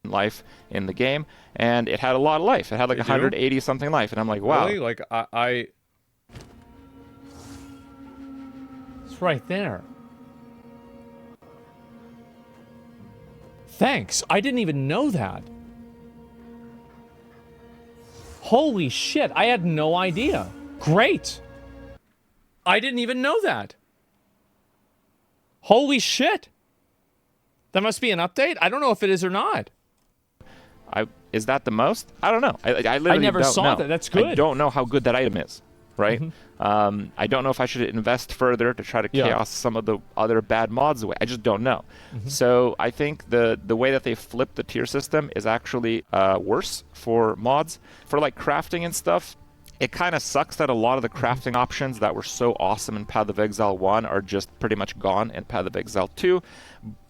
Life in the game, and it had a lot of life. It had like 180 something life, and I'm like, wow. Really? Like I it's right there. Thanks. I didn't even know that. Holy shit, I had no idea. Great. I didn't even know that. Holy shit. That must be an update? I don't know if it is or not. Is that the most? I don't know. I literally never don't saw know. that. That's good. I don't know how good that item is, right? I don't know if I should invest further to try to chaos some of the other bad mods away. I just don't know. So I think the way that they flipped the tier system is actually worse for mods. For like crafting and stuff, it kind of sucks that a lot of the crafting options that were so awesome in Path of Exile 1 are just pretty much gone in Path of Exile 2.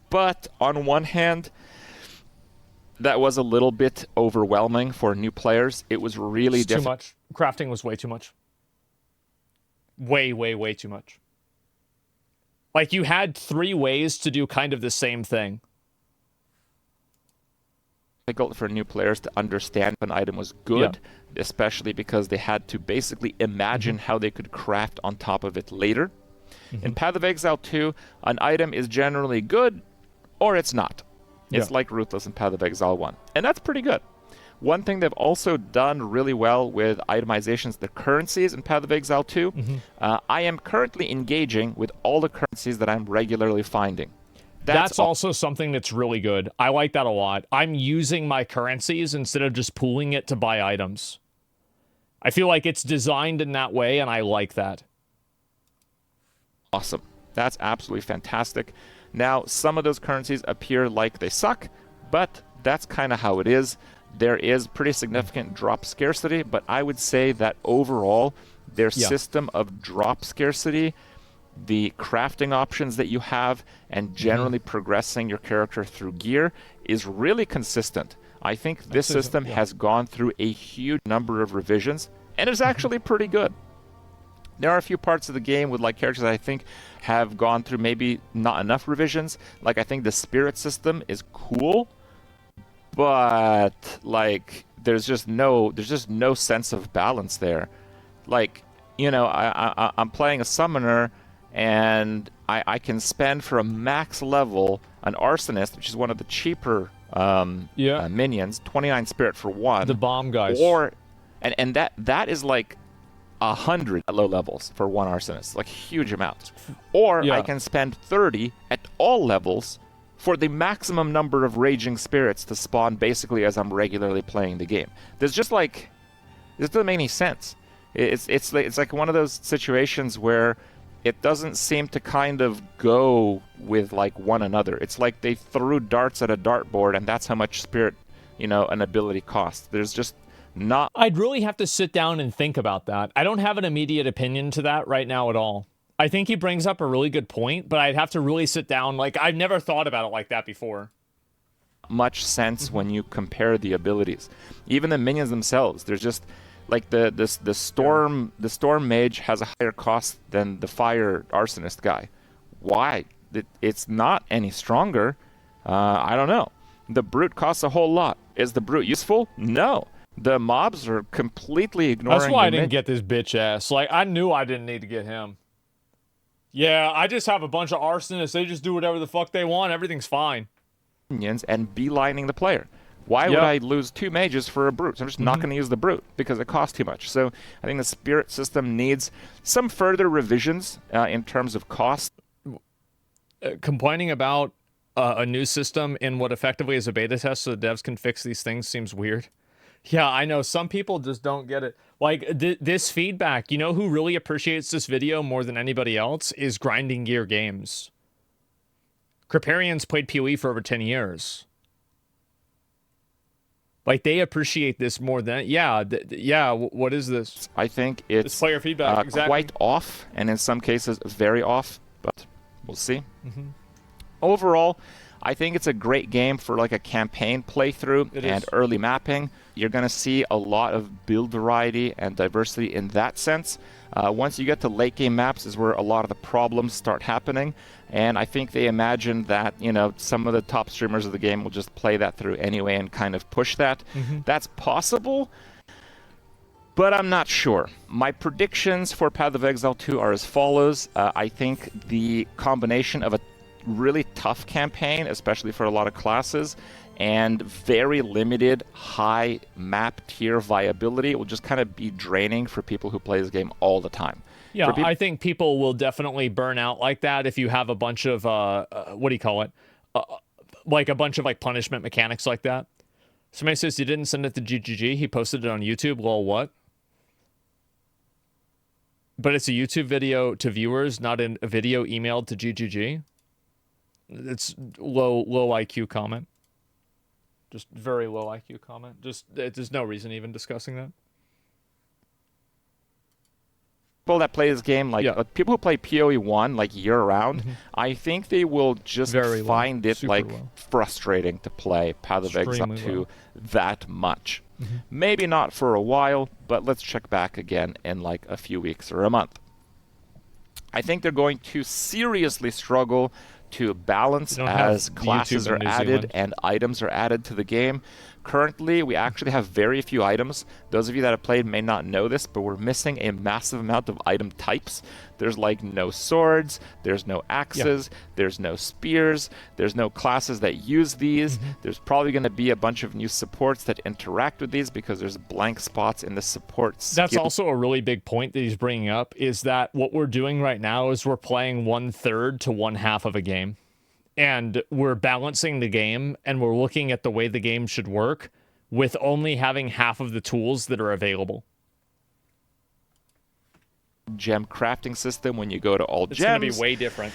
But on one hand, that was a little bit overwhelming for new players. It was really too much. Crafting was way too much. Way, way, way too much. Like, you had 3 ways to do kind of the same thing. Difficult for new players to understand if an item was good, especially because they had to basically imagine how they could craft on top of it later. In Path of Exile 2, an item is generally good, or it's not. It's like Ruthless and Path of Exile 1. And that's pretty good. One thing they've also done really well with itemizations, the currencies in Path of Exile 2, I am currently engaging with all the currencies that I'm regularly finding. That's also something that's really good. I like that a lot. I'm using my currencies instead of just pooling it to buy items. I feel like it's designed in that way, and I like that. Awesome. That's absolutely fantastic. Now, some of those currencies appear like they suck, but that's kind of how it is. There is pretty significant drop scarcity, but I would say that overall, their system of drop scarcity, the crafting options that you have, and generally progressing your character through gear is really consistent. I think this system has gone through a huge number of revisions, and it's actually pretty good. There are a few parts of the game with like characters that I think have gone through maybe not enough revisions. Like I think the spirit system is cool, but like there's just no sense of balance there. Like, you know, I'm playing a summoner, and I can spend for a max level an arsonist, which is one of the cheaper minions, 29 spirit for one. The bomb guys. And that is like 100 at low levels for one arsonist, like huge amounts. Or I can spend 30 at all levels for the maximum number of raging spirits to spawn basically as I'm regularly playing the game. There's just like, this doesn't make any sense. It's like one of those situations where it doesn't seem to kind of go with like one another. It's like they threw darts at a dartboard, and that's how much spirit, you know, an ability costs. There's just not. I'd really have to sit down and think about that. I don't have an immediate opinion to that right now at all. I think he brings up a really good point, but I'd have to really sit down. Like, I've never thought about it like that before. Much sense when you compare the abilities. Even the minions themselves, there's just like the storm mage has a higher cost than the fire arsonist guy. Why? It's not any stronger. I don't know. The brute costs a whole lot. Is the brute useful? No. The mobs are completely ignoring. That's why I didn't get this bitch ass. Like, I knew I didn't need to get him. Yeah, I just have a bunch of arsonists. They just do whatever the fuck they want. Everything's fine. Minions and beelining the player. Why would I lose 2 mages for a brute? I'm just not going to use the brute because it costs too much. So I think the spirit system needs some further revisions in terms of cost. Complaining about a new system in what effectively is a beta test so the devs can fix these things seems weird. Yeah, I know. Some people just don't get it. Like, this feedback, you know who really appreciates this video more than anybody else is Grinding Gear Games. Kripparian's played PoE for over 10 years. Like, they appreciate this more than... what is this? I think it's player feedback, exactly. Quite off, and in some cases very off, but we'll see. Overall, I think it's a great game for like a campaign playthrough and early mapping. You're going to see a lot of build variety and diversity in that sense. Once you get to late game maps is where a lot of the problems start happening. And I think they imagine that, you know, some of the top streamers of the game will just play that through anyway and kind of push that. That's possible, but I'm not sure. My predictions for Path of Exile 2 are as follows. I think the combination of a really tough campaign, especially for a lot of classes, and very limited high map tier viability will just kind of be draining for people who play this game all the time. Yeah, I think people will definitely burn out like that if you have a bunch of, what do you call it? Like a bunch of like punishment mechanics like that. Somebody says you didn't send it to GGG, he posted it on YouTube, lol, what? But it's a YouTube video to viewers, not a video emailed to GGG. It's low IQ comment. Just very low IQ comment. Just there's no reason even discussing that. People that play this game, like people who play PoE 1 like year round, I think they will just find it like frustrating to play Path of Exile 2 that much. Maybe not for a while, but let's check back again in like a few weeks or a month. I think they're going to seriously struggle to balance as classes are added and items are added to the game. Currently, we actually have very few items. Those of you that have played may not know this, but we're missing a massive amount of item types. There's like no swords, there's no axes, there's no spears, there's no classes that use these. There's probably going to be a bunch of new supports that interact with these because there's blank spots in the support skill. That's also a really big point that he's bringing up, is that what we're doing right now is we're playing 1/3 to 1/2 of a game. And we're balancing the game, and we're looking at the way the game should work with only having half of the tools that are available. Gem crafting system when you go to all gems. It's going to be way different.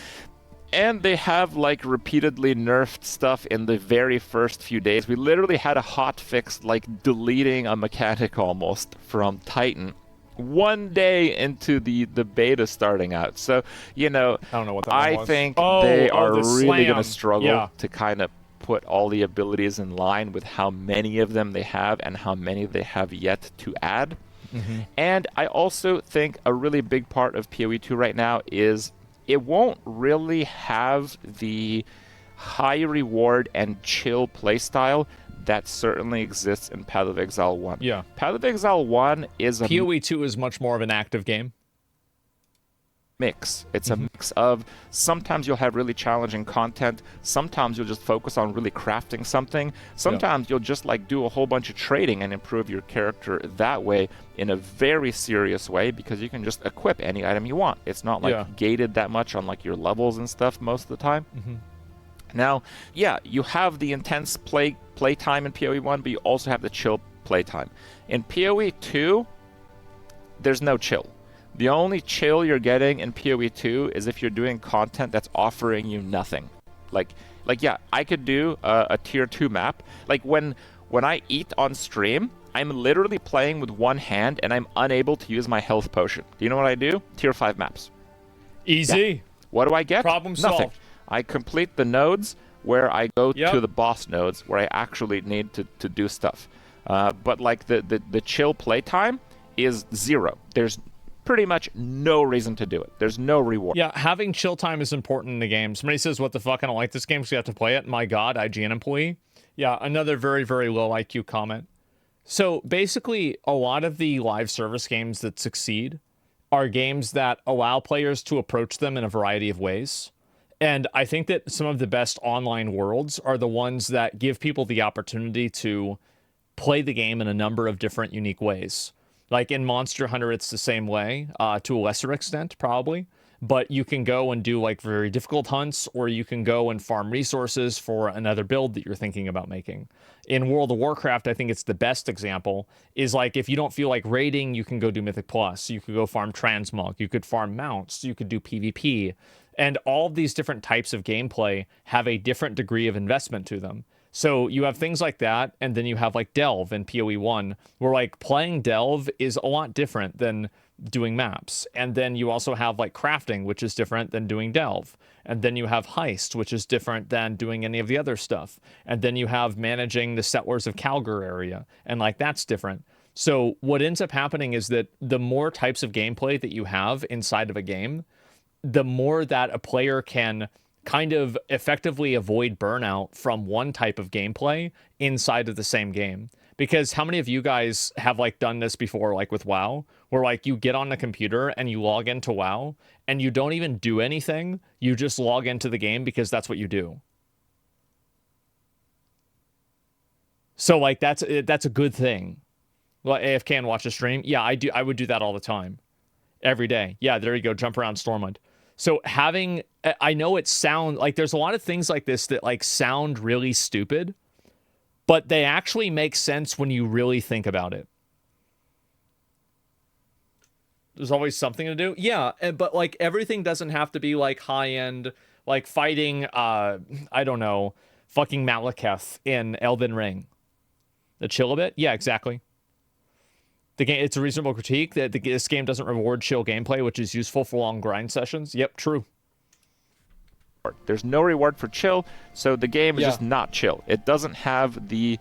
And they have like repeatedly nerfed stuff in the very first few days. We literally had a hot fix, like deleting a mechanic almost from Titan one day into the beta starting out. So, you know, I don't know what that I was. think they are the really going to slam. struggle to kind of put all the abilities in line with how many of them they have and how many they have yet to add. And I also think a really big part of PoE 2 right now is it won't really have the high reward and chill playstyle that certainly exists in Path of Exile 1. Yeah. Path of Exile 1 is a PoE 2 is much more of an active game. Mix. It's a mix of sometimes you'll have really challenging content, sometimes you'll just focus on really crafting something, sometimes you'll just like do a whole bunch of trading and improve your character that way in a very serious way because you can just equip any item you want. It's not like gated that much on like your levels and stuff most of the time. Now, yeah, you have the intense play time in PoE 1, but you also have the chill play time. In PoE 2, there's no chill. The only chill you're getting in PoE 2 is if you're doing content that's offering you nothing. Like yeah, I could do a tier 2 map. Like when I eat on stream, I'm literally playing with one hand and I'm unable to use my health potion. Do you know what I do? Tier 5 maps. Easy. Yeah. What do I get? Problem Nothing. solved. I complete the nodes where I go to the boss nodes where I actually need to do stuff. But like the chill playtime is 0. There's pretty much no reason to do it. There's no reward. Yeah, having chill time is important in the game. Somebody says, what the fuck, I don't like this game because you have to play it. My God, IGN employee. Yeah, another very, very low IQ comment. So basically, a lot of the live service games that succeed are games that allow players to approach them in a variety of ways. And I think that some of the best online worlds are the ones that give people the opportunity to play the game in a number of different unique ways. Like in Monster Hunter, it's the same way, to a lesser extent, probably. But you can go and do like very difficult hunts, or you can go and farm resources for another build that you're thinking about making. In World of Warcraft, I think it's the best example, is like if you don't feel like raiding, you can go do Mythic Plus. You could go farm transmog. You could farm mounts. You could do PvP. And all of these different types of gameplay have a different degree of investment to them. So you have things like that, and then you have like Delve in PoE 1, where like playing Delve is a lot different than doing maps. And then you also have like crafting, which is different than doing Delve. And then you have Heist, which is different than doing any of the other stuff. And then you have managing the Settlers of Calgar area, and like that's different. So what ends up happening is that the more types of gameplay that you have inside of a game, the more that a player can kind of effectively avoid burnout from one type of gameplay inside of the same game. Because how many of you guys have like done this before, like with WoW, where like you get on the computer and you log into WoW and you don't even do anything, you just log into the game because that's what you do. So like that's a good thing. Well, AFK and watch a stream. Yeah, I would do that all the time. Every day. Yeah, there you go. Jump around Stormwind. So having, I know it sounds like there's a lot of things like this that like sound really stupid, but they actually make sense when you really think about it. There's always something to do. Yeah, but like everything doesn't have to be like high end, like fighting, I don't know, fucking Malekith in Elden Ring. The chill a bit? Yeah, exactly. The game, it's a reasonable critique that this game doesn't reward chill gameplay, which is useful for long grind sessions. Yep, true. There's no reward for chill, so the game is just not chill. It doesn't have the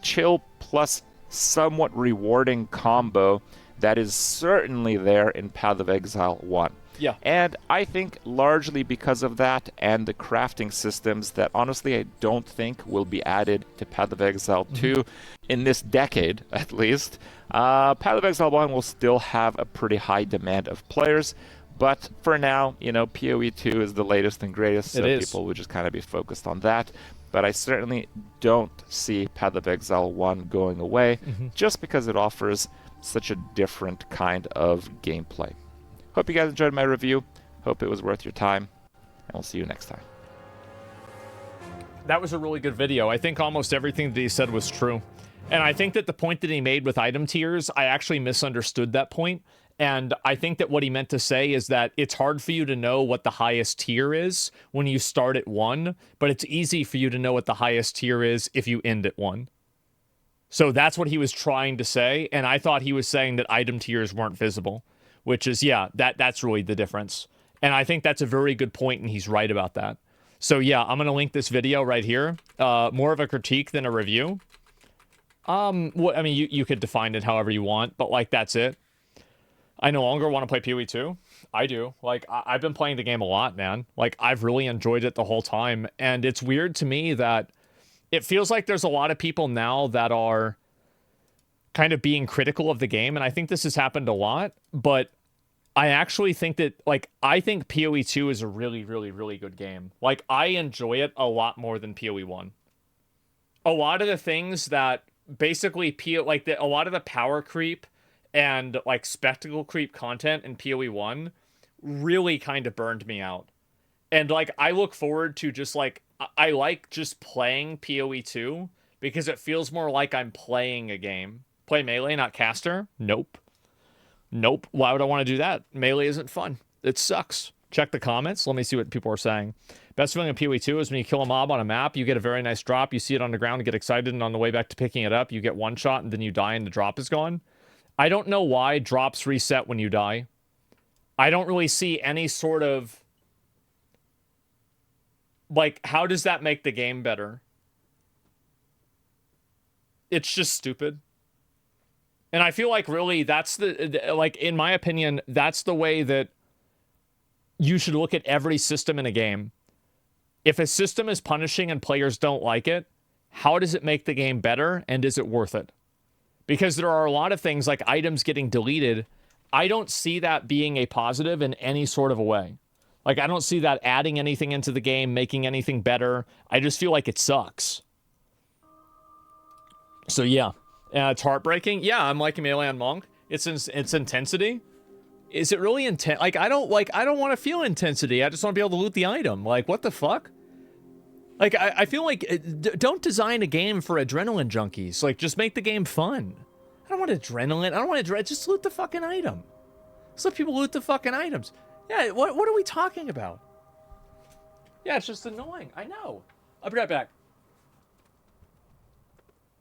chill plus somewhat rewarding combo that is certainly there in Path of Exile 1. Yeah. And I think largely because of that and the crafting systems that honestly I don't think will be added to Path of Exile 2 in this decade, at least. Path of Exile 1 will still have a pretty high demand of players. But for now, you know, PoE 2 is the latest and greatest, so people will just kind of be focused on that. But I certainly don't see Path of Exile 1 going away, just because it offers such a different kind of gameplay. Hope you guys enjoyed my review. Hope it was worth your time, and we'll see you next time. That was a really good video. I think almost everything that he said was true. And I think that the point that he made with item tiers, I actually misunderstood that point. And I think that what he meant to say is that it's hard for you to know what the highest tier is when you start at 1, but it's easy for you to know what the highest tier is if you end at 1. So that's what he was trying to say, and I thought he was saying that item tiers weren't visible, which is, yeah, that's really the difference. And I think that's a very good point, and he's right about that. So yeah, I'm going to link this video right here. More of a critique than a review. I mean, you could define it however you want, but, like, that's it. I no longer want to play PoE 2. I do. Like, I've been playing the game a lot, man. Like, I've really enjoyed it the whole time. And it's weird to me that it feels like there's a lot of people now that are kind of being critical of the game. And I think this has happened a lot. But I actually think that, like, I think PoE 2 is a really, really, really good game. Like, I enjoy it a lot more than PoE 1. A lot of the things that basically, a lot of the power creep and, like, spectacle creep content in PoE 1 really kind of burned me out. And, like, I look forward to just, like, I like just playing PoE 2 because it feels more like I'm playing a game. Play melee, not caster? Nope. Nope. Why would I want to do that? Melee isn't fun. It sucks. Check the comments. Let me see what people are saying. Best feeling in PoE 2 is when you kill a mob on a map, you get a very nice drop, you see it on the ground and get excited, and on the way back to picking it up, you get one shot and then you die and the drop is gone. I don't know why drops reset when you die. I don't really see any sort of... Like, how does that make the game better? It's just stupid. And I feel like, really, that's like, in my opinion, that's the way that you should look at every system in a game. If a system is punishing and players don't like it, how does it make the game better, and is it worth it? Because there are a lot of things like items getting deleted. I don't see that being a positive in any sort of a way. Like, I don't see that adding anything into the game, making anything better. I just feel like it sucks. So, yeah. It's heartbreaking. Yeah, I'm liking Melee on Monk. It's intensity. Is it really intense? Like, I don't want to feel intensity. I just want to be able to loot the item. Like, what the fuck? Like, I feel like, don't design a game for adrenaline junkies. Like, just make the game fun. I don't want adrenaline. I don't want adrenaline. Just loot the fucking item. Just let people loot the fucking items. Yeah, what are we talking about? Yeah, it's just annoying. I know. I'll be right back.